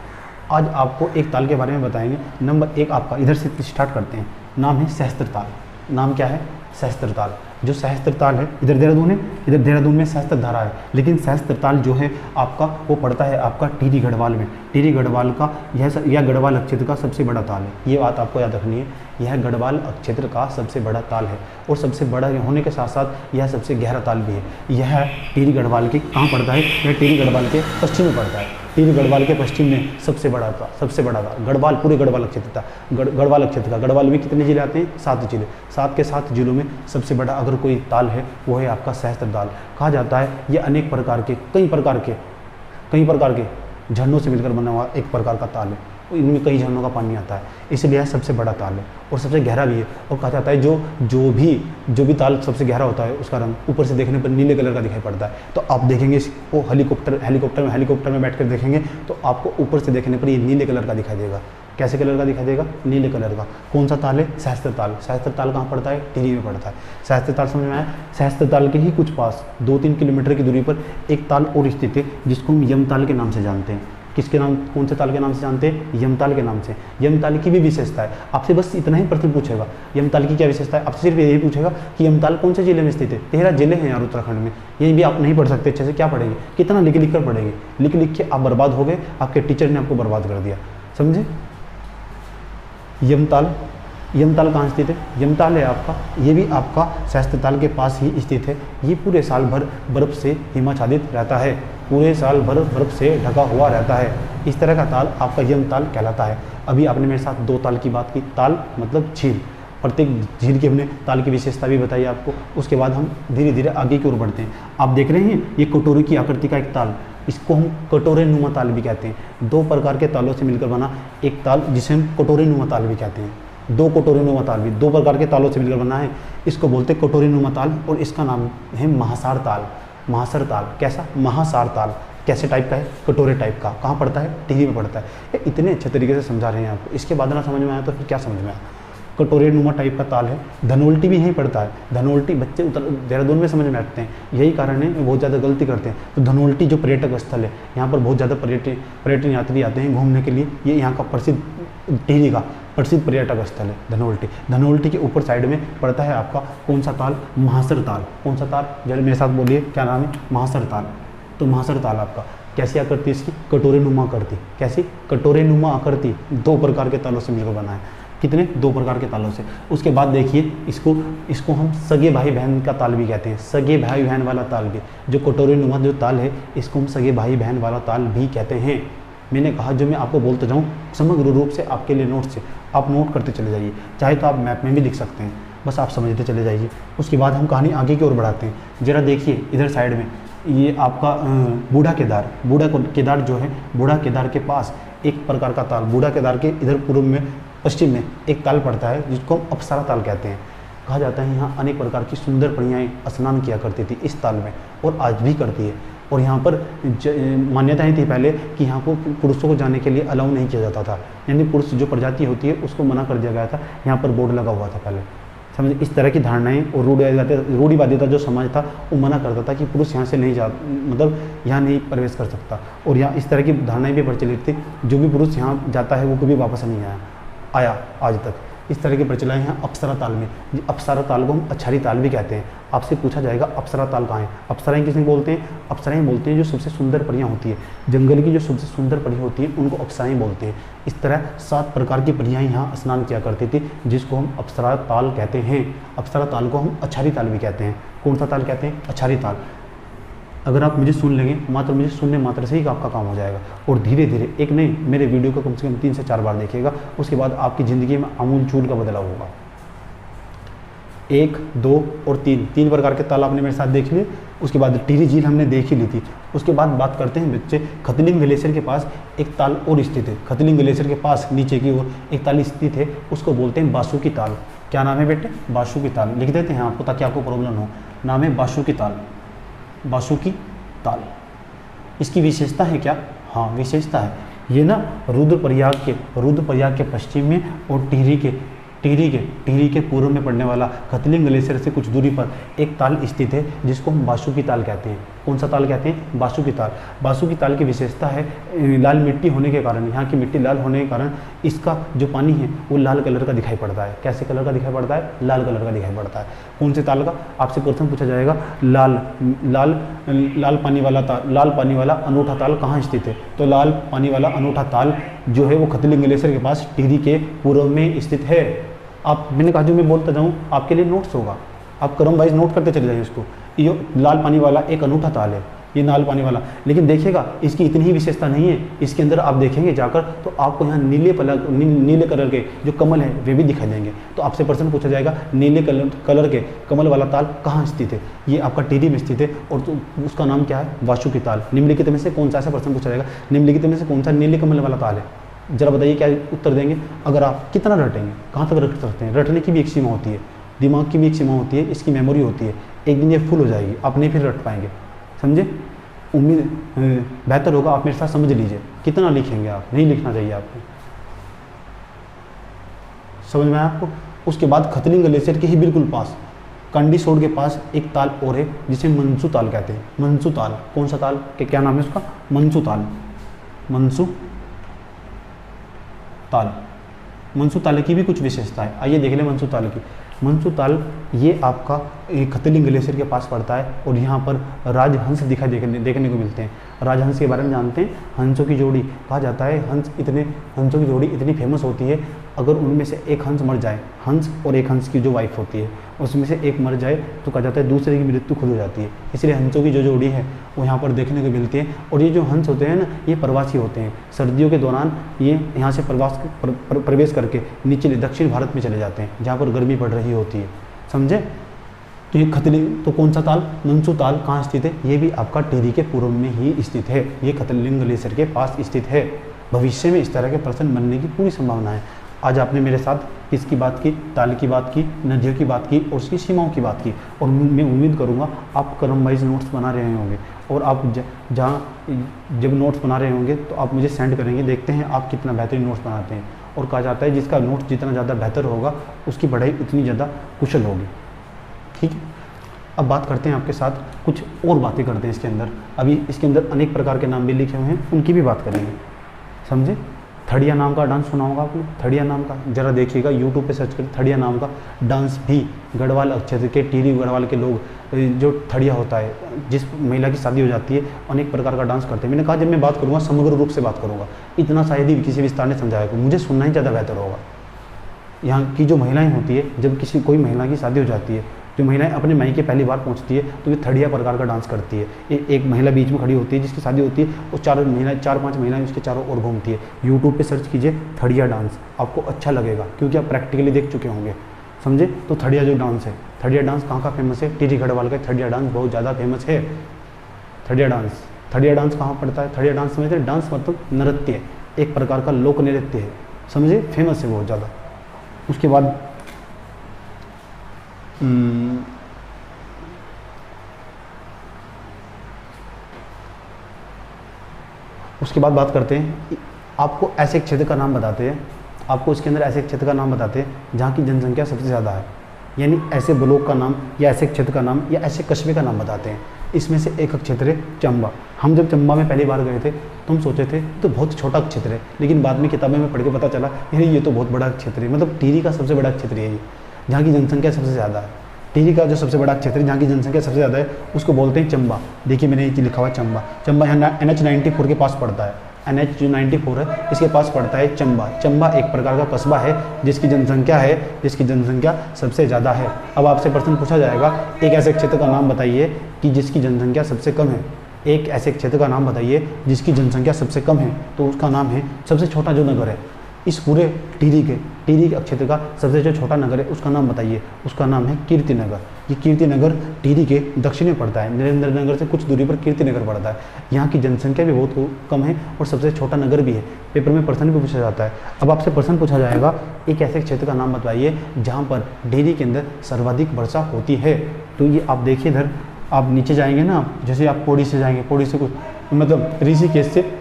आज आपको एक ताल के बारे में बताएंगे। नंबर 1 आपका इधर से स्टार्ट करते हैं, नाम है सहस्त्र ताल। नाम क्या है? सहस्त्र ताल। जो सहस्त्र ताल है, इधर देहरादून है, इधर देहरादून में सहस्त्र धारा है, लेकिन सहस्त्र ताल जो है आपका वो पड़ता है आपका टिहरी गढ़वाल में। टिहरी गढ़वाल का यह गढ़वाल क्षेत्र का सबसे बड़ा ताल है। ये बात आपको याद रखनी है, यह गढ़वाल क्षेत्र का सबसे बड़ा ताल है और सबसे बड़ा होने के साथ साथ यह सबसे गहरा ताल भी है। यह टिहरी गढ़वाल के कहाँ पड़ता है? यह टिहरी गढ़वाल के पश्चिम में पड़ता है। टिहरी गढ़वाल के पश्चिम में सबसे बड़ा था गढ़वाल, पूरे गढ़वाल क्षेत्र था। गढ़वाल क्षेत्र का, गढ़वाल में कितने जिले आते हैं? 7 जिले। 7 के 7 जिलों में सबसे बड़ा अगर कोई ताल है वो है आपका सहस्त्र ताल। कहा जाता है ये अनेक प्रकार के कई प्रकार के झरनों से मिलकर बना हुआ एक प्रकार का ताल है। इनमें कई झरनों का पानी आता है, इसलिए यह सबसे बड़ा ताल है और सबसे गहरा भी है। और कहा जाता है जो भी ताल सबसे गहरा होता है उसका रंग ऊपर से देखने पर नीले कलर का दिखाई पड़ता है। तो आप देखेंगे इसको हेलीकॉप्टर में बैठकर देखेंगे तो आपको ऊपर से देखने पर ये नीले कलर का दिखाई देगा। कैसे कलर का दिखाई देगा? नीले कलर का। कौन सा ताल है? सहस्त्र ताल। सहस्त्र ताल कहाँ पड़ता है? टिहरी में पड़ता है। सहस्त्र ताल समझ में आया? सहस्त्र ताल के ही कुछ पास 2-3 किलोमीटर की दूरी पर एक ताल और स्थित है जिसको हम यमताल के नाम से जानते हैं। किसके नाम? कौन से ताल के नाम से जानते हैं? यमताल के नाम से। यमताल की भी विशेषता है। आपसे बस इतना ही प्रश्न पूछेगा, यमताल की क्या विशेषता है? आपसे सिर्फ यही पूछेगा कि यमताल कौन से जिले में स्थित है। 13 जिले हैं यार उत्तराखंड में। यही भी आप नहीं पढ़ सकते अच्छे से, क्या पढ़ेंगे? कितना लिख कर पढ़ेंगे? लिख के आप बर्बाद हो गए, आपके टीचर ने आपको बर्बाद कर दिया। समझे? यमताल कहाँ स्थित है? यमताल है आपका, ये भी आपका सहस्त्र ताल के पास ही स्थित है। ये पूरे साल भर बर्फ से हिमाच्छादित रहता है, पूरे साल भर बर्फ से ढका हुआ रहता है। इस तरह का ताल आपका यमताल कहलाता है। अभी आपने मेरे साथ 2 ताल की बात की। ताल मतलब झील, प्रत्येक झील की हमने ताल की विशेषता भी बताई आपको। उसके बाद हम धीरे धीरे आगे की ओर बढ़ते हैं। आप देख रहे हैं ये कटोरी की आकृति का एक ताल, इसको हम कटोरे नुमा ताल भी कहते हैं। 2 प्रकार के तालों से मिलकर बना एक ताल जिसे हम कटोरे नुमा ताल भी कहते हैं। 2 कटोरे नुमा ताल भी 2 प्रकार के तालों से मिलकर बना है, इसको बोलते हैं कटोरी नुमा ताल। और इसका नाम है महासार ताल। महासार ताल कैसा? महासार ताल कैसे टाइप का है? कटोरे टाइप का। कहाँ पड़ता है? टिहरी में पड़ता है। ये इतने अच्छे तरीके से समझा रहे हैं आपको, इसके बाद ना समझ में आया तो फिर क्या समझ में आया? कटोरे नुमा टाइप का ताल है। धनोल्टी भी यहीं पड़ता है। धनोल्टी बच्चे देहरादून में समझ में आते हैं, यही कारण है बहुत ज़्यादा गलती करते हैं। तो धनोल्टी जो पर्यटक स्थल है, यहाँ पर बहुत ज़्यादा पर्यटन यात्री आते हैं घूमने के लिए। ये यहाँ का प्रसिद्ध टिहरी का प्रसिद्ध पर्यटक स्थल है धनोल्टी। धनोल्टी के ऊपर साइड में पड़ता है आपका कौन सा ताल? महासर ताल। कौन सा ताल? जरा मेरे साथ बोलिए, क्या नाम है? महासर ताल। तो महासर ताल आपका कैसी आकृति इसकी? कटोरे नुमा आकृति। कैसी? कटोरे नुमा आकृति। 2 प्रकार के तालों से मिलकर बना है। कितने? 2 प्रकार के तालों से। उसके बाद देखिए इसको हम सगे भाई बहन का ताल भी कहते हैं। सगे भाई बहन वाला ताल भी, जो कटोरे नुमा जो ताल है इसको हम सगे भाई बहन वाला ताल भी कहते हैं। मैंने कहा जो मैं आपको बोलता जाऊँ समग्र रूप से आपके लिए नोट से आप नोट करते चले जाइए, चाहे तो आप मैप में भी लिख सकते हैं, बस आप समझते चले जाइए। उसके बाद हम कहानी आगे की ओर बढ़ाते हैं। ज़रा देखिए इधर साइड में ये आपका बूढ़ा केदार जो है, बूढ़ा केदार के पास एक प्रकार का ताल, बूढ़ा केदार के इधर पूर्व में पश्चिम में एक ताल पड़ता है जिसको हम अप्सरा ताल कहते हैं। कहा जाता है यहाँ अनेक प्रकार की सुंदर परियाएँ स्नान किया करती थी इस ताल में, और आज भी करती है। और यहाँ पर मान्यताएं थी पहले कि यहाँ को पुरुषों को जाने के लिए अलाउ नहीं किया जाता था, यानी पुरुष जो प्रजाति होती है उसको मना कर दिया गया था। यहाँ पर बोर्ड लगा हुआ था पहले, समझे? इस तरह की धारणाएं और रूढ़िवादिता जो समाज था वो मना करता था कि पुरुष यहाँ से नहीं जा, मतलब यहाँ नहीं प्रवेश कर सकता। और यहाँ इस तरह की धारणाएं भी प्रचलित थी, जो भी पुरुष यहाँ जाता है वो कभी वापस नहीं आया आज तक। इस तरह के प्रचलन हैं अप्सरा ताल में। अप्सरा ताल को हम अछारी ताल भी कहते हैं। आपसे पूछा जाएगा अप्सरा ताल कहाँ है। अप्सराएं किसे बोलते हैं? अप्सराएं बोलते हैं जो सबसे सुंदर परियां होती है, जंगल की जो सबसे सुंदर परियां होती हैं उनको अप्सराएं बोलते हैं। इस तरह 7 प्रकार की परियां यहाँ स्नान किया करती थी, जिसको हम अप्सरा ताल कहते हैं। अप्सरा ताल को हम अछारी ताल भी कहते हैं। कौन सा ताल कहते हैं? अछारी ताल। अगर आप मुझे सुन लेंगे, मात्र मुझे सुनने मात्र से ही आपका काम हो जाएगा। और धीरे धीरे, एक नहीं, मेरे वीडियो को कम से कम 3 से 4 बार देखिएगा, उसके बाद आपकी ज़िंदगी में आमूल चूल का बदलाव होगा। 1, 2 और 3 प्रकार के ताल आपने मेरे साथ देख लिए। उसके बाद टिहरी झील हमने देख ही ली थी। उसके बाद बात करते हैं बच्चे, खतलिंग ग्लेशियर के पास एक ताल और स्थित है। खतलिंग ग्लेशियर के पास नीचे की ओर एक ताल स्थित है, उसको बोलते हैं बासुकी ताल। क्या नाम है बेटे? बासुकी ताल। लिख देते हैं आपको ताकि आपको प्रॉब्लम हो। नाम है बासुकी ताल। बासुकी ताल। इसकी विशेषता है क्या? हाँ, विशेषता है। ये ना रुद्रप्रयाग के पश्चिम में और टिहरी के पूर्व में पड़ने वाला खतलिंग ग्लेशियर से कुछ दूरी पर एक ताल स्थित है, जिसको हम बासुकी ताल कहते हैं। कौन सा ताल कहते हैं? बासुकी ताल। बासुकी ताल की विशेषता है लाल मिट्टी होने के कारण, यहाँ की मिट्टी लाल होने के कारण इसका जो पानी है वो लाल कलर का दिखाई पड़ता है। कैसे कलर का दिखाई पड़ता है? लाल कलर का दिखाई पड़ता है। कौन से ताल का? आपसे प्रश्न पूछा जाएगा, लाल पानी वाला अनूठा ताल कहाँ स्थित है? तो लाल पानी वाला अनूठा ताल जो है वो खतलिंग ग्लेशियर के पास टिहरी के पूर्व में स्थित है। आप, मैंने कहा जो मैं बोलता जाऊँ आपके लिए नोट्स होगा, आप क्रम वाइज नोट करते चले जाइए इसको। ये लाल पानी वाला एक अनूठा ताल है, ये लाल पानी वाला। लेकिन देखिएगा इसकी इतनी ही विशेषता नहीं है, इसके अंदर आप देखेंगे जाकर तो आपको यहाँ नीले कलर के जो कमल है वे भी दिखाई देंगे। तो आपसे प्रश्न पूछा जाएगा नीले कलर के कमल वाला ताल कहाँ स्थित है? ये आपका टिहरी में स्थित है और तो उसका नाम क्या है? बासुकी ताल। निम्नलिखित में से कौन सा, ऐसा प्रश्न पूछा जाएगा, निम्नलिखित में से कौन सा नीले कमल वाला ताल है? जरा बताइए क्या उत्तर देंगे। अगर आप कितना रटेंगे, कहाँ तक रट सकते हैं? रटने की भी एक सीमा होती है, दिमाग की भी एक सीमा होती है, इसकी मेमोरी होती है। एक दिन ये फुल हो जाएगी, आप नहीं फिर रट पाएंगे। समझे? उम्मीद बेहतर होगा आप मेरे साथ समझ लीजिए। कितना लिखेंगे आप? नहीं लिखना चाहिए आपको। समझ में आया आपको? उसके बाद खतलिंग ग्लेशियर के ही बिल्कुल पास कंडीसोड़ के पास एक ताल और है जिसे मनसू ताल कहते हैं। मनसू ताल। कौन सा ताल के क्या नाम है उसका? मनसू ताल। मनसू ताल। मनसू ताल की भी कुछ विशेषता है, आइए देख लें मनसू ताल की। मनसू ताल ये आपका खतलिंग ग्लेशियर के पास पड़ता है और यहाँ पर राजहंस देखने को मिलते हैं। राजहंस के बारे में जानते हैं, हंसों की जोड़ी कहा जाता है। हंसों की जोड़ी इतनी फेमस होती है, अगर उनमें से एक हंस मर जाए, हंस और एक हंस की जो वाइफ होती है उसमें से एक मर जाए तो कहा जाता है दूसरे की मृत्यु खुद हो जाती है। इसलिए हंसों की जो जोड़ी है वो यहाँ पर देखने को मिलती है। और ये जो हंस होते हैं ना, ये प्रवासी होते हैं। सर्दियों के दौरान ये यहाँ से प्रवेश करके नीचे दक्षिण भारत में चले जाते हैं जहाँ पर गर्मी पड़ रही होती है। समझे? तो ये खतलिंग, तो कौन सा ताल? मनसू ताल कहाँ स्थित है? ये भी आपका टिहरी के पूर्व में ही स्थित है। ये खतलिंग ग्लेशियर के पास स्थित है। भविष्य में इस तरह के प्रश्न बनने की पूरी संभावना है। आज आपने मेरे साथ किसकी बात की? ताल की बात की, नदियों की बात की और उसकी सीमाओं की बात की। और मैं उम्मीद करूँगा आप क्रम वाइज नोट्स बना रहे होंगे और आप जब नोट्स बना रहे होंगे तो आप मुझे सेंड करेंगे, देखते हैं आप कितना बेहतरीन नोट्स बनाते हैं। और कहा जाता है जिसका नोट्स जितना ज़्यादा बेहतर होगा उसकी पढ़ाई उतनी ज़्यादा कुशल होगी। ठीक है, अब बात करते हैं आपके साथ, कुछ और बातें करते हैं इसके अंदर। अभी इसके अंदर अनेक प्रकार के नाम भी लिखे हुए हैं, उनकी भी बात करेंगे। समझे? थड़िया नाम का डांस सुना होगा आपने, थड़िया नाम का, जरा देखिएगा यूट्यूब पे सर्च करें। थड़िया नाम का डांस भी गढ़वाल क्षेत्र के, टिहरी गढ़वाल के लोग, जो थड़िया होता है, जिस महिला की शादी हो जाती है, अनेक प्रकार का डांस करते हैं। मैंने कहा जब मैं बात करूँगा समग्र रूप से बात करूँगा, इतना शायद ही किसी विस्तार ने समझाया, मुझे सुनना ही ज़्यादा बेहतर होगा। यहाँ की जो महिलाएं होती है, जब कोई महिला की शादी हो जाती है, जो महिलाएं अपने मायके पहली बार पहुंचती है तो ये थड़िया प्रकार का डांस करती है। एक महिला बीच में खड़ी होती है जिसकी शादी होती है, और 4-5 महिलाएं उसके चारों ओर घूमती है। यूट्यूब पे सर्च कीजिए थड़िया डांस, आपको अच्छा लगेगा क्योंकि आप प्रैक्टिकली देख चुके होंगे। समझे? तो थड़िया जो डांस है, थड़िया डांस कहाँ का फेमस है? टिहरी गढ़वाल का थड़िया डांस बहुत ज़्यादा फेमस है। थड़िया डांस कहाँ पड़ता है? थड़िया डांस समझते हैं? डांस मतलब नृत्य है, एक प्रकार का लोक नृत्य है। समझे? फेमस है बहुत ज़्यादा। उसके बाद बात करते हैं, आपको ऐसे क्षेत्र का नाम बताते हैं, आपको इसके अंदर ऐसे क्षेत्र का नाम बताते हैं जहाँ की जनसंख्या सबसे ज़्यादा है, यानी ऐसे ब्लॉक का नाम या ऐसे क्षेत्र का नाम या ऐसे कस्बे का नाम बताते हैं। इसमें से एक क्षेत्र है चंबा। हम जब चंबा में पहली बार गए थे तो हम सोचे थे तो बहुत छोटा क्षेत्र है, लेकिन बाद में किताबें में पढ़ के पता चला ये तो बहुत बड़ा क्षेत्र है, मतलब टिहरी का सबसे बड़ा क्षेत्र है ये, जहाँ की जनसंख्या सबसे ज़्यादा है। टिहरी का जो सबसे बड़ा क्षेत्र है जहाँ की जनसंख्या सबसे ज़्यादा है उसको बोलते हैं चंबा। देखिए मैंने ये लिखा हुआ है चंबा। चंबा यहाँ NH 94 के पास पड़ता है। NH जो 94 है इसके पास पड़ता है चंबा। चंबा एक प्रकार का कस्बा है जिसकी जनसंख्या सबसे ज़्यादा है। अब आपसे प्रश्न पूछा जाएगा एक ऐसे क्षेत्र का नाम बताइए कि जिसकी जनसंख्या सबसे कम है। एक ऐसे क्षेत्र का नाम बताइए जिसकी जनसंख्या सबसे कम है, तो उसका नाम है सबसे छोटा जो नगर है इस पूरे टिहरी के क्षेत्र का सबसे जो छोटा नगर है उसका नाम बताइए। उसका नाम है कीर्तिनगर। ये कीर्तिनगर टिहरी के दक्षिण में पड़ता है। नरेंद्र नगर से कुछ दूरी पर कीर्तिनगर पड़ता है। यहाँ की जनसंख्या भी बहुत कम है और सबसे छोटा नगर भी है। पेपर में प्रश्न भी पूछा जाता है। अब आपसे प्रश्न पूछा जाएगा एक ऐसे क्षेत्र का नाम बताइए जहाँ पर टिहरी के अंदर सर्वाधिक वर्षा होती है। तो ये आप देखिए इधर आप नीचे जाएंगे ना, जैसे आप पौड़ी से जाएंगे, पौड़ी से कुछ मतलब ऋषिकेश से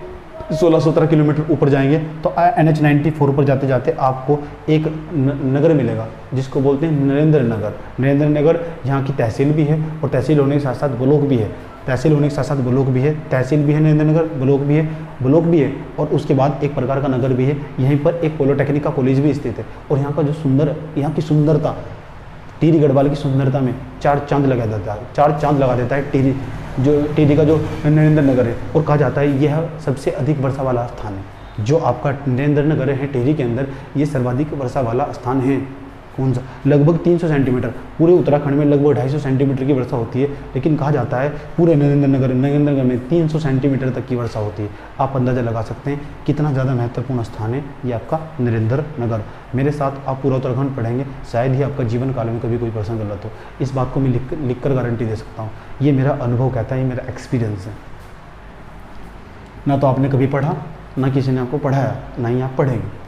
16-17 किलोमीटर ऊपर जाएंगे तो NH 94 पर जाते जाते आपको एक नगर मिलेगा जिसको बोलते हैं नरेंद्र नगर। नरेंद्र नगर यहाँ की तहसील भी है और तहसील होने के साथ साथ ब्लॉक भी है। तहसील होने के साथ साथ ब्लॉक भी है। तहसील भी है नरेंद्र नगर, ब्लॉक भी है और उसके बाद एक प्रकार का नगर भी है। यहीं पर एक पॉलिटेक्निक का कॉलेज भी स्थित है। और यहाँ का जो यहाँ की सुंदरता, टिहरी गढ़वाल की सुंदरता में 4 चांद लगा देता है। 4 चांद लगा देता है टिहरी का जो नरेंद्र नगर है। और कहा जाता है यह सबसे अधिक वर्षा वाला स्थान है। जो आपका नरेंद्र नगर है टिहरी के अंदर, ये सर्वाधिक वर्षा वाला स्थान है। कौन सा? लगभग 300 सेंटीमीटर। पूरे उत्तराखंड में लगभग 250 सेंटीमीटर की वर्षा होती है, लेकिन कहा जाता है पूरे नरेंद्र नगर में 300 सेंटीमीटर तक की वर्षा होती है। आप अंदाज़ा लगा सकते हैं कितना ज़्यादा महत्वपूर्ण स्थान है ये आपका नरेंद्र नगर। मेरे साथ आप पूरा उत्तराखंड पढ़ेंगे, शायद ही आपका जीवन काल में कभी कोई प्रश्न गलत हो। इस बात को मैं लिख कर गारंटी दे सकता हूँ। ये मेरा अनुभव कहता है, ये मेरा एक्सपीरियंस है। ना तो आपने कभी पढ़ा, ना किसी ने आपको पढ़ाया, ना ही आप पढ़ेंगे।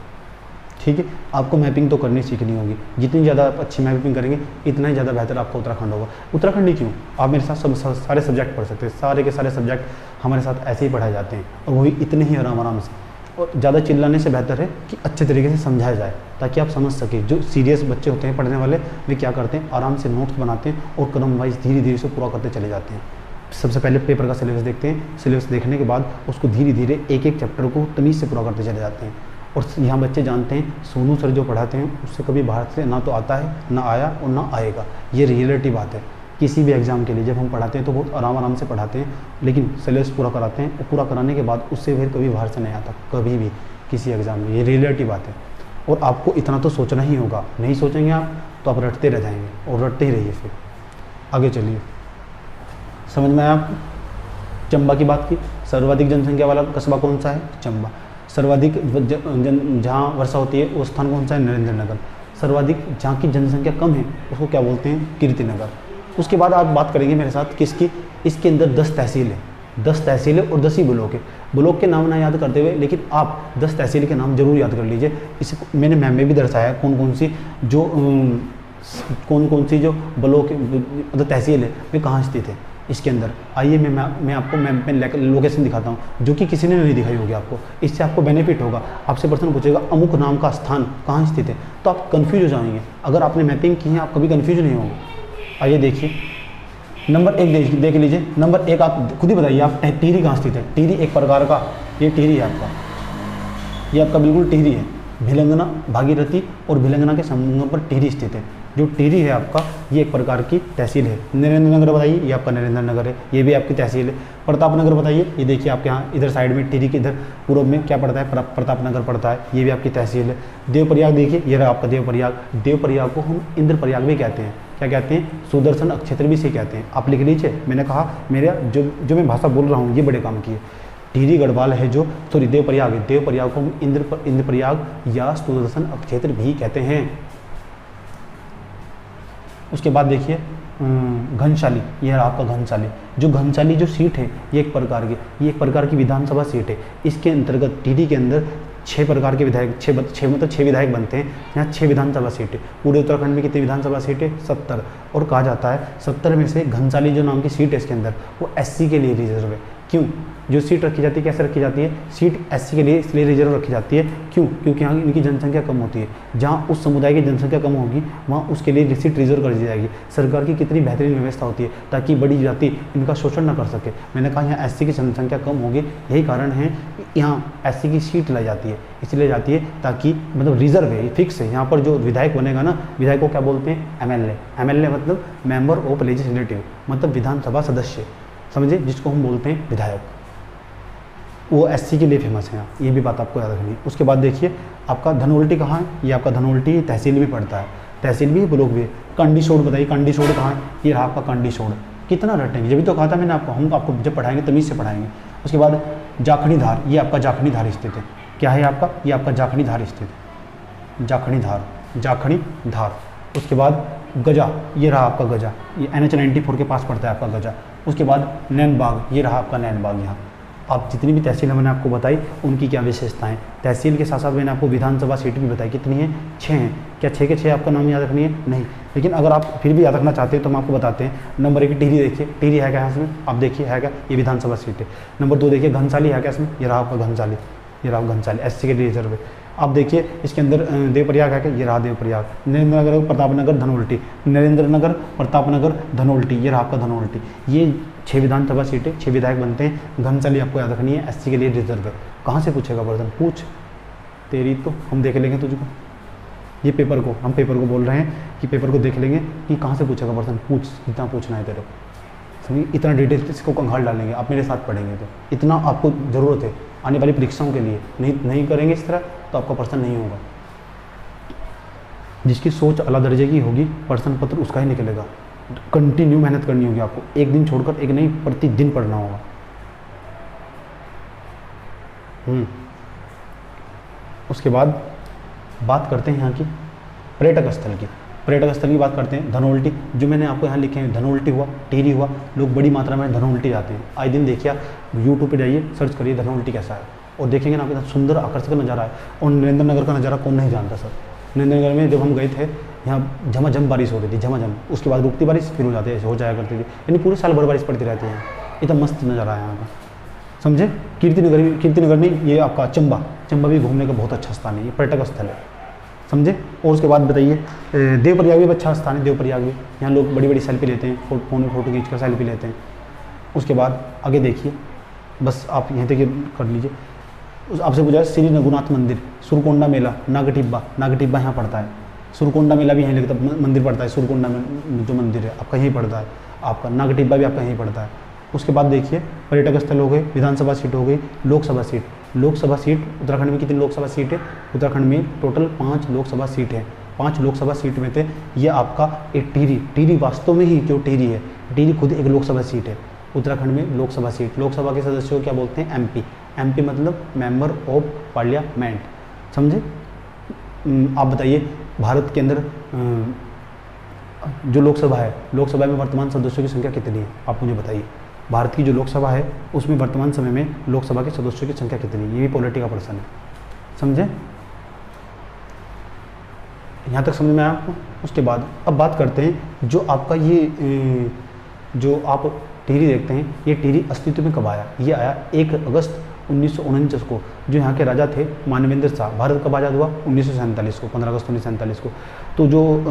ठीक है, आपको मैपिंग तो करनी सीखनी होगी। जितनी ज़्यादा आप अच्छी मैपिंग करेंगे इतना ही ज़्यादा बेहतर आपका उत्तराखंड होगा। उत्तराखंड ही क्यों, आप मेरे साथ सारे सब्जेक्ट पढ़ सकते हैं। सारे के सारे सब्जेक्ट हमारे साथ ऐसे ही पढ़ाए जाते हैं और वो भी इतने ही आराम से। और ज़्यादा चिल्लाने से बेहतर है कि अच्छे तरीके से समझाया जाए ताकि आप समझ सकें। जो सीरियस बच्चे होते हैं पढ़ने वाले, वे क्या करते हैं, आराम से नोट्स बनाते हैं और कदम वाइज धीरे धीरे से पूरा करते चले जाते हैं। सबसे पहले पेपर का सिलेबस देखते हैं, सिलेबस देखने के बाद उसको धीरे धीरे एक एक चैप्टर को तमीज़ से पूरा करते चले जाते हैं। और यहाँ बच्चे जानते हैं सोनू सर जो पढ़ाते हैं उससे कभी बाहर से ना तो आता है, ना आया और ना आएगा। ये रियलिटी बात है। किसी भी एग्ज़ाम के लिए जब हम पढ़ाते हैं तो बहुत आराम से पढ़ाते हैं, लेकिन सिलेबस पूरा कराते हैं और पूरा कराने के बाद उससे फिर कभी बाहर से नहीं आता, कभी भी किसी एग्ज़ाम में। ये रियलिटी बात है। और आपको इतना तो सोचना ही होगा। नहीं सोचेंगे आप तो आप रटते रह जाएंगे और रटते ही रहिए। फिर आगे चलिए, समझ में आया आपको? चंबा की बात की, सर्वाधिक जनसंख्या वाला कस्बा कौन सा है? चंबा। सर्वाधिक जहाँ वर्षा होती है वो स्थान कौन सा है? नरेंद्र नगर। सर्वाधिक जहाँ की जनसंख्या कम है उसको क्या बोलते हैं? कीर्तिनगर। उसके बाद आप बात करेंगे मेरे साथ किसकी? इसके अंदर 10 तहसील है, 10 तहसील है और 10 ही ब्लॉक है। ब्लॉक के नाम ना याद करते हुए लेकिन आप 10 तहसील के नाम जरूर याद कर लीजिए। इसे मैंने मैम में भी दर्शाया कौन कौन सी जो ब्लॉक मतलब तहसील है वे कहाँ स्थित है इसके अंदर। आइए मैं आपको मैप में लोकेशन दिखाता हूँ जो कि किसी ने नहीं दिखाई होगी आपको। इससे आपको बेनिफिट होगा। आपसे प्रश्न पूछेगा अमुक नाम का स्थान कहाँ स्थित है, तो आप कंफ्यूज हो जाएंगे। अगर आपने मैपिंग की है आप कभी कंफ्यूज नहीं होंगे। आइए देखिए, नंबर 1 देख लीजिए। नंबर 1 आप खुद ही बताइए, आप टिहरी कहाँ स्थित है? टिहरी एक प्रकार का, ये टिहरी है आपका, ये आपका बिल्कुल टिहरी है। भिलंगना, भागीरथी और भिलंगना के संगम पर टिहरी स्थित है। जो टिहरी है आपका, ये एक प्रकार की तहसील है। नरेंद्र नगर बताइए, ये आपका नरेंद्र नगर है, ये भी आपकी तहसील है। प्रताप नगर बताइए, ये देखिए आपके यहाँ इधर साइड में टिहरी के इधर पूर्व में क्या पड़ता है? प्रताप नगर पड़ता है, ये भी आपकी तहसील है। देवप्रयाग देखिए, ये रहा आपका देवप्रयाग। देवप्रयाग को हम इंद्रप्रयाग भी कहते हैं। क्या कहते हैं? सुदर्शन अक्षेत्र भी इसे कहते हैं। आप लिख लीजिए। मैंने कहा मेरा जो मैं भाषा बोल रहा हूँ ये बड़े काम की है। टिहरी गढ़वाल है जो देवप्रयाग है, देवप्रयाग को हम इंद्रप्रयाग या सुदर्शन अक्षेत्र भी कहते हैं। उसके बाद देखिए घनसाली, यह है आपका घनसाली। जो घनसाली जो सीट है ये एक प्रकार की विधानसभा सीट है। इसके अंतर्गत टिहरी के अंदर 6 प्रकार के विधायक, 6 विधायक बनते हैं। यहाँ 6 विधानसभा सीट है। पूरे उत्तराखंड में कितनी विधानसभा सीट है? 70। और कहा जाता है 70 में से घनसाली जो नाम की सीट है इसके अंदर वो SC के लिए रिजर्व है। क्यों? जो सीट रखी जाती है कैसे रखी जाती है? सीट एससी के लिए इसलिए रिजर्व रखी जाती है। क्यों? क्योंकि यहाँ इनकी जनसंख्या कम होती है। जहाँ उस समुदाय की जनसंख्या कम होगी वहाँ उसके लिए सीट रिजर्व कर दी जाएगी। सरकार की कितनी बेहतरीन व्यवस्था होती है ताकि बड़ी जाति इनका शोषण ना कर सके। मैंने कहा यहाँ एससी की जनसंख्या कम होगी, यही कारण है यहाँ एससी की सीट लाई जाती है, इसलिए जाती है ताकि मतलब रिजर्व है, फिक्स है। यहाँ पर जो विधायक बनेगा ना, विधायक को क्या बोलते हैं? एमएलए। एमएलए मतलब मेंबर ऑफ लेजिस्लेटिव, मतलब विधानसभा सदस्य, समझे, जिसको हम बोलते हैं विधायक। वो एससी के लिए फेमस है यहाँ, ये भी बात आपको याद रखनी है। उसके बाद देखिए आपका धनोल्टी कहाँ है? ये आपका धनोल्टी तहसील में पड़ता है, तहसील भी ब्लॉक भी है। कांडी छोड़ बताइए, कांडी छोड़ कहाँ है? ये रहा आपका कांडी छोड़। कितना रटेंगे, जब भी तो कहा था मैंने आपको, हम आपको जब पढ़ाएंगे तमीज़ से पढ़ाएंगे। उसके बाद जाखनी धार, ये आपका जाखनी धार स्थित है। क्या है आपका? ये आपका जाखनी धार स्थित है, जाखनी धार, जाखनी धार। उसके बाद गजा, ये रहा आपका गजा, ये NH 94 के पास पड़ता है आपका गजा। उसके बाद नैनबाग, ये रहा आपका नैनबाग। यहाँ आप जितनी भी तहसील मैंने आपको बताई उनकी क्या विशेषताएं, तहसील के साथ साथ मैंने आपको विधानसभा सीट भी बताई, कितनी है? 6 हैं। क्या 6 के 6 आपका नाम याद रखनी है? नहीं, लेकिन अगर आप फिर भी याद रखना चाहते हैं तो हम आपको बताते हैं। नंबर 1 टिहरी, देखिए टिहरी है क्या इसमें? आप देखिए है क्या? ये विधानसभा सीट है। नंबर 2 देखिए घनसाली है क्या इसमें? ये रहा आपका घनसाली, ये रहा घनसाली, एससी के लिए रिजर्व है। आप देखिए इसके अंदर देवप्रयाग है क्या? ये रहा देवप्रयाग। नरेंद्र नगर, प्रतापनगर, धनोल्टी, नरेंद्र नगर, प्रतापनगर, धनोल्टी, ये रहा आपका धनोल्टी। ये 6 विधानसभा सीटें, 6 विधायक बनते हैं। घनसाली आपको याद रखनी है, एससी के लिए रिजर्व है। कहाँ से पूछेगा पर्सन? पूछ तेरी तो हम देख लेंगे तुझको, ये पेपर को, हम पेपर को बोल रहे हैं कि पेपर को देख लेंगे कि कहाँ से पूछेगा पर्सन। पूछ, जितना पूछना है तेरे को, समझिए, इतना डिटेल इसको कंगाल डालेंगे, आप मेरे साथ पढ़ेंगे तो इतना आपको ज़रूरत है आने वाली परीक्षाओं के लिए। नहीं करेंगे इस तरह तो आपका पर्सन नहीं होगा। जिसकी सोच अला दर्जे की होगी प्रश्न पत्र उसका ही निकलेगा। कंटिन्यू मेहनत करनी होगी आपको, एक दिन छोड़कर एक नहीं, प्रतिदिन पढ़ना होगा। उसके बाद बात करते हैं यहाँ की पर्यटक स्थल की। पर्यटक स्थल की बात करते हैं, धनोल्टी, जो मैंने आपको यहाँ लिखे हैं, धनोल्टी हुआ, टिहरी हुआ, लोग बड़ी मात्रा में धनोल्टी जाते हैं। आए दिन देखिए आप यूट्यूब पे जाइए, सर्च करिए धनोल्टी कैसा है, और देखेंगे ना आपके साथ सुंदर आकर्षक नज़ारा है। और नरेंद्र नगर का नज़ारा कौन नहीं जानता सर? नरेंद्र नगर में जब हम गए थे, यहाँ झमाझम बारिश हो रही थी, झमाझम, उसके बाद रुकती बारिश फिर हो जाती है, हो जाया करती थी, यानी पूरे साल भर बारिश पड़ती रहती है। इतना मस्त नज़ारा है यहाँ का, समझे। कीर्तिनगर में ये आपका चंबा भी घूमने का बहुत अच्छा स्थान है, ये पर्यटक स्थल है, समझे। और उसके बाद बताइए देवप्रयाग भी अच्छा स्थान है, देवप्रयाग भी, यहाँ लोग बड़ी बड़ी सेल्फी लेते हैं, फोटो खींच कर सेल्फी लेते हैं। उसके बाद आगे देखिए, बस आप यहाँ तक कर लीजिए। आपसे पूछा श्री रघुनाथ मंदिर, सुरकोंडा मेला, नागटिब्बा यहाँ पड़ता है। सुरकोंडा मेला भी यहीं लगता है, मंदिर पड़ता है, सुरकोंडा में जो मंदिर है आपका यहीं पड़ता है, आपका नागटिब्बा भी आपका यहीं पड़ता है। उसके बाद देखिए पर्यटक स्थल हो गए, विधानसभा सीट हो गई, लोकसभा सीट उत्तराखंड में कितनी लोकसभा सीट है? उत्तराखंड में टोटल 5 लोकसभा सीट है। 5 लोकसभा सीट में थे ये आपका एक टिहरी वास्तव में ही जो टिहरी है, टिहरी खुद एक लोकसभा सीट है। उत्तराखंड में लोकसभा सीट, लोकसभा के सदस्यों को क्या बोलते हैं? एमपी मतलब मेंबर ऑफ पार्लियामेंट, समझे। आप बताइए भारत के अंदर जो लोकसभा है, लोकसभा में वर्तमान सदस्यों की संख्या कितनी है? आप मुझे बताइए। भारत की जो लोकसभा है उसमें वर्तमान समय में लोकसभा के सदस्यों की संख्या कितनी है? ये भी पॉलिटी का प्रश्न है, समझे। यहाँ तक समझ में आया आपको? उसके बाद अब बात करते हैं जो आपका ये जो आप टिहरी देखते हैं, ये टिहरी अस्तित्व में कब आया? ये आया 1 अगस्त 1949 को। जो यहाँ के राजा थे मानवेंद्र शाह। भारत कब आज़ाद हुआ? 1947 को, 15 अगस्त 1947 को। तो जो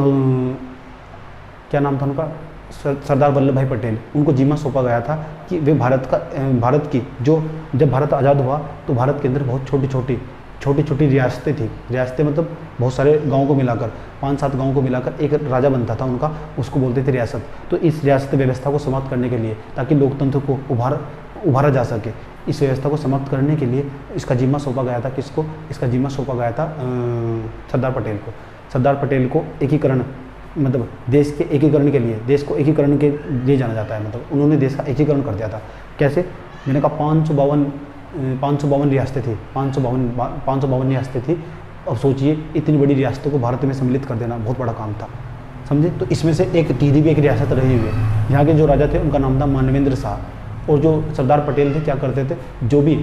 क्या नाम था उनका? सरदार वल्लभ भाई पटेल, उनको जिम्मा सौंपा गया था कि वे भारत की जो जब भारत आज़ाद हुआ तो भारत के अंदर बहुत छोटी छोटी रियासतें थी। रियासतें मतलब बहुत सारे गाँव को मिलाकर, 5-7 गाँव को मिलाकर एक राजा बनता था उनका, उसको बोलते थे रियासत। तो इस रियासत व्यवस्था को समाप्त करने के लिए, ताकि लोकतंत्र को उभारा जा सके, इस व्यवस्था को समाप्त करने के लिए इसका जिम्मा सौंपा गया था। किसको? इसका जिम्मा सौंपा गया था सरदार पटेल को। सरदार पटेल को एकीकरण, मतलब देश के एकीकरण के लिए, देश को एकीकरण के लिए जाना जाता है, मतलब उन्होंने देश का एकीकरण कर दिया था। कैसे? मैंने कहा 552 रियासतें थी, 552 रियासतें थी। अब सोचिए इतनी बड़ी रियासतों को भारत में सम्मिलित कर देना बहुत बड़ा काम था, समझे। तो इसमें से एक टिहरी भी एक रियासत रही हुई है। यहाँ के जो राजा थे उनका नाम था मानवेंद्र शाह। और जो सरदार पटेल थे क्या करते थे, जो भी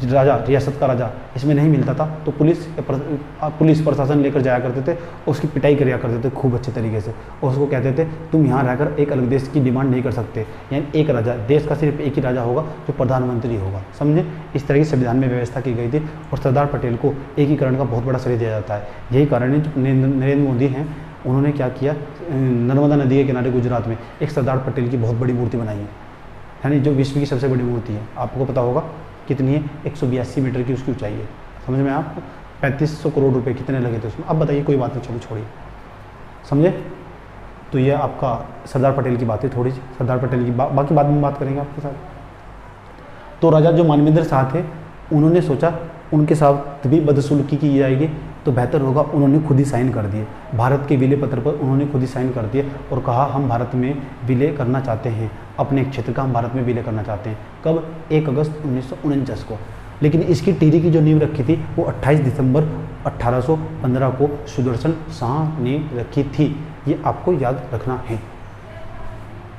राजा, रियासत का राजा इसमें नहीं मिलता था तो पुलिस प्रशासन लेकर जाया करते थे, उसकी पिटाई किया करते थे खूब अच्छे तरीके से, और उसको कहते थे तुम यहाँ रहकर एक अलग देश की डिमांड नहीं कर सकते, यानी एक राजा, देश का सिर्फ एक ही राजा होगा जो प्रधानमंत्री होगा, समझे। इस तरह की संविधान में व्यवस्था की गई थी और सरदार पटेल को एकीकरण का बहुत बड़ा श्रेय दिया जाता है। यही कारण है जो नरेंद्र मोदी हैं उन्होंने क्या किया, नर्मदा नदी के किनारे गुजरात में एक सरदार पटेल की बहुत बड़ी मूर्ति बनाई है, यानी जो विश्व की सबसे बड़ी मूर्ति है। आपको पता होगा कितनी है, 182 मीटर की उसकी ऊंचाई है, समझ में आपको। 3500 करोड़ रुपए कितने लगे थे उसमें। अब बताइए, कोई बात नहीं, चलो छोड़िए, समझे। तो ये आपका सरदार पटेल की बात है, थोड़ी सी सरदार पटेल की बाकी बाद में बात करेंगे आपके साथ। तो राजा जो मानवेंद्र शाह थे उन्होंने सोचा उनके साथ भी बदसलूकी की जाएगी तो बेहतर होगा, उन्होंने खुद ही साइन कर दिए भारत के विलय पत्र पर, उन्होंने खुद ही साइन कर दिए और कहा हम भारत में विलय करना चाहते हैं, अपने क्षेत्र का हम भारत में विलय करना चाहते हैं। कब? 1 अगस्त 1949 को। लेकिन इसकी टिहरी की जो नींव रखी थी वो 28 दिसंबर 1815 को सुदर्शन शाह ने रखी थी, ये आपको याद रखना है।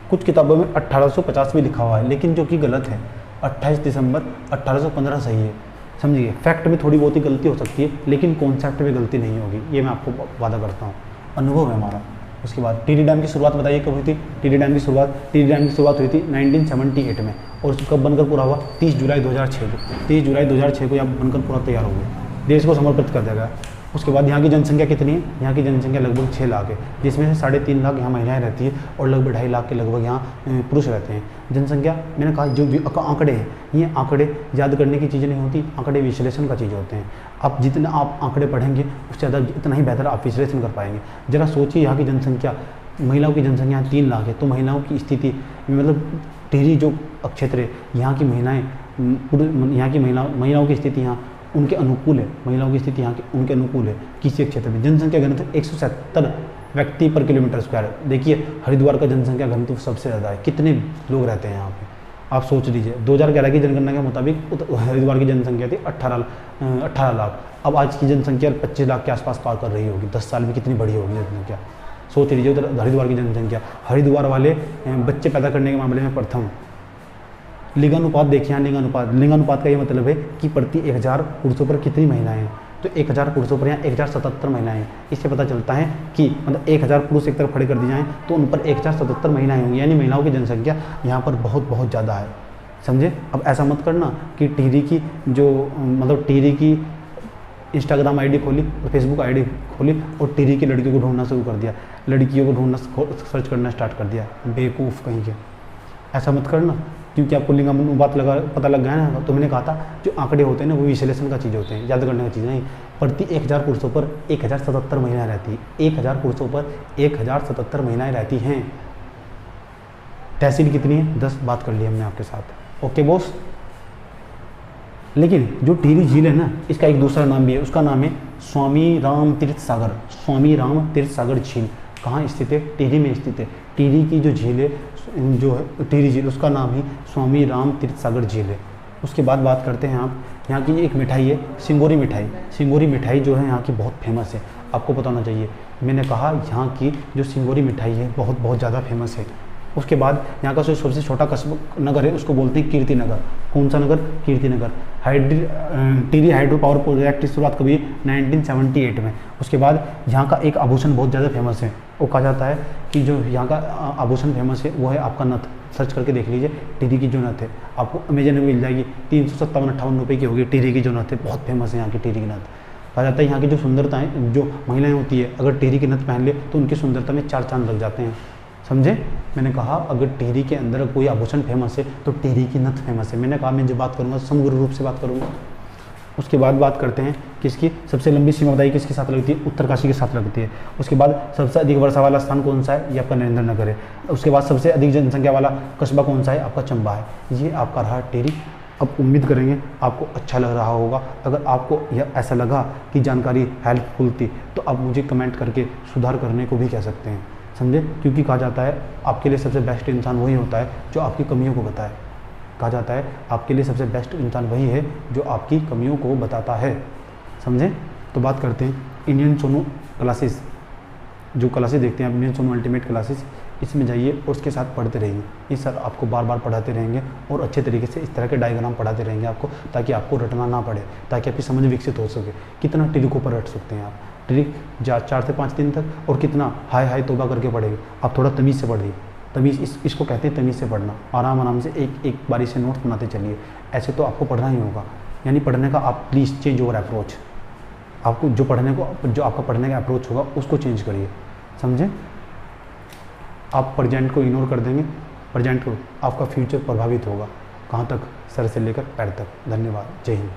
कुछ किताबों में 1850 भी लिखा हुआ है, लेकिन जो कि गलत है, 28 दिसंबर 1815 सही है, समझिए। फैक्ट में थोड़ी बहुत ही गलती हो सकती है, लेकिन कॉन्सेप्ट में गलती नहीं होगी, ये मैं आपको वादा करता हूँ, अनुभव है हमारा। उसके बाद टिहरी डैम की शुरुआत बताइए कब हुई थी। टिहरी डैम की शुरुआत हुई थी 1978 में, और कब बनकर पूरा हुआ? 30 जुलाई 2006 को। 30 जुलाई 2006 को यहाँ बनकर पूरा तैयार हो गया, देश को समर्पित कर दिया गया। उसके बाद यहाँ की जनसंख्या कितनी है? यहाँ की जनसंख्या लगभग 6 लाख है, जिसमें से 3.5 लाख यहाँ महिलाएं रहती है और लगभग 2.5 लाख के लगभग यहाँ पुरुष रहते हैं। जनसंख्या, मैंने कहा जो आंकड़े हैं, ये आंकड़े याद करने की चीज़ें नहीं होती, आंकड़े विश्लेषण का चीज़ होते हैं। आप जितना आप आंकड़े पढ़ेंगे उससे ज़्यादा इतना ही बेहतर आप विश्लेषण कर पाएंगे। जरा सोचिए, यहाँ की जनसंख्या, महिलाओं की जनसंख्या 3 लाख है, तो महिलाओं की स्थिति, मतलब टिहरी जो क्षेत्र है, यहाँ की महिलाएँ, यहाँ की महिलाओं की स्थिति यहाँ उनके अनुकूल है, महिलाओं की स्थिति यहाँ की उनके अनुकूल है। किसी क्षेत्र में जनसंख्या घनत्व 170 व्यक्ति पर किलोमीटर स्क्वायर है। देखिए हरिद्वार का जनसंख्या घनत्व सबसे ज़्यादा है, कितने लोग रहते हैं यहाँ पे, आप सोच लीजिए। 2011 की जनगणना के मुताबिक हरिद्वार की जनसंख्या थी 18 लाख, अब आज की जनसंख्या 25 लाख के आसपास पार कर रही होगी। 10 साल में कितनी बड़ी होगी जनसंख्या, सोच लीजिए। उधर हरिद्वार की जनसंख्या, हरिद्वार वाले बच्चे पैदा करने के मामले में प्रथम। लिंगानुपात देखिए यहाँ, लिंगानुपात का ये मतलब है कि प्रति 1000 पुरुषों पर कितनी महिलाएं हैं, तो 1000 पुरुषों पर यहाँ 1077 महिलाएं हैं। इससे पता चलता है कि मतलब 1000 पुरुष एक तरफ खड़े कर दिए जाएँ तो उन पर 1077 महिलाएं होंगी, यानी महिलाओं की जनसंख्या यहाँ पर बहुत ज़्यादा है, समझे। अब ऐसा मत करना कि टिहरी की जो मतलब टिहरी की इंस्टाग्राम आईडी खोली और फेसबुक आईडी खोली और टिहरी की लड़कियों को ढूंढना शुरू कर दिया, लड़कियों को ढूंढना सर्च करना स्टार्ट कर दिया, बेवकूफ़ कहीं के। ऐसा मत करना, क्योंकि आपको लिंगानुपात पता लग गया ना। तो मैंने कहा था जो आंकड़े होते हैं ना वो विश्लेषण का चीज़ होते हैं, याद करने का चीज़ नहीं। प्रति 1000 पुरुषों पर 1077 महिलाएं रहती है, 1000 पुरुषों पर 1077 महिलाएं रहती हैं। तहसील कितनी है? 10 बात कर ली हमने आपके साथ, ओके बॉस। लेकिन जो टिहरी झील है ना, इसका एक दूसरा नाम भी है, उसका नाम है स्वामी राम तीर्थ सागर। स्वामी राम तीर्थ सागर झील कहाँ स्थित है? टिहरी में स्थित है। टिहरी की जो झील है, जो है टिहरी झील, उसका नाम ही स्वामी राम तीर्थ सागर झील है। उसके बाद बात करते हैं आप, यहाँ की एक मिठाई है सिंगोरी मिठाई। सिंगोरी मिठाई जो है यहाँ की बहुत फेमस है, आपको पता होना चाहिए। मैंने कहा यहाँ की जो सिंगोरी मिठाई है बहुत ज़्यादा फेमस है। उसके बाद यहाँ का जो सबसे छोटा कस्बा नगर है उसको बोलते हैं कीर्ति नगर। कौन सा नगर? Kirti Nagar. Tehri hydro power project की शुरुआत कभी 1978 में। उसके बाद यहाँ का एक आभूषण बहुत ज़्यादा फेमस है, वो कहा जाता है कि जो यहाँ का आभूषण फेमस है वो है आपका नथ। सर्च करके देख लीजिए, टिहरी की जो नथ है आपको अमेजन में मिल जाएगी, 357-58 रुपये की होगी। टिहरी की जो नथ है बहुत फेमस है यहाँ की टिहरी की नथ। कहा जाता है यहाँ की जो सुंदरता है, जो महिलाएं होती है, अगर टिहरी की नथ पहन ले तो उनकी सुंदरता में 4 चांद लग जाते हैं, समझे। मैंने कहा अगर टिहरी के अंदर कोई आभूषण फेमस है तो टिहरी की नथ फेमस है। मैंने कहा मैं जो बात करूँगा समग्र रूप से बात करूँगा। उसके बाद बात करते हैं किसकी सबसे लंबी सीमा बताइए किसके साथ लगती है? उत्तरकाशी के साथ लगती है। उसके बाद सबसे अधिक वर्षा वाला स्थान कौन सा है? ये आपका नरेंद्र नगर है। उसके बाद सबसे अधिक जनसंख्या वाला कस्बा कौन सा है? आपका चंबा है। ये आपका रहा टिहरी। अब उम्मीद करेंगे आपको अच्छा लग रहा होगा। अगर आपको यह ऐसा लगा कि जानकारी हेल्पफुल थी तो आप मुझे कमेंट करके सुधार करने को भी कह सकते हैं, समझे। क्योंकि कहा जाता है आपके लिए सबसे बेस्ट इंसान वही होता है जो आपकी कमियों को बताए। कहा जाता है आपके लिए सबसे बेस्ट इंसान वही है जो आपकी कमियों को बताता है, समझे। तो बात करते हैं इंडियन सोनू क्लासेस, जो क्लासेस देखते हैं आप, इंडियन सोनू अल्टीमेट क्लासेस, इसमें जाइए और उसके साथ पढ़ते रहिए। ये सर आपको बार बार पढ़ाते रहेंगे और अच्छे तरीके से इस तरह के डायग्राम पढ़ाते रहेंगे आपको, ताकि आपको रटना ना पड़े, ताकि आपकी समझ विकसित हो सके। कितना ट्रिकों पर रट सकते हैं आप, ट्रिक 4 से 5 दिन तक, और कितना हाय हाय तोबा करके पढ़ेंगे आप। थोड़ा तमीज़ से पढ़िए, तमीज़ इसको कहते हैं तमीज़ से पढ़ना। आराम आराम से एक एक बारी से नोट्स बनाते चलिए। ऐसे तो आपको पढ़ना ही होगा, यानी पढ़ने का आप प्लीज़ चेंज ओवर अप्रोच। आपको जो आपका पढ़ने का अप्रोच होगा उसको चेंज करिए, समझे। आप प्रेजेंट को इग्नोर कर देंगे, प्रेजेंट को, आपका फ्यूचर प्रभावित होगा। कहाँ तक? सर से लेकर पैर तक। धन्यवाद। जय हिंद।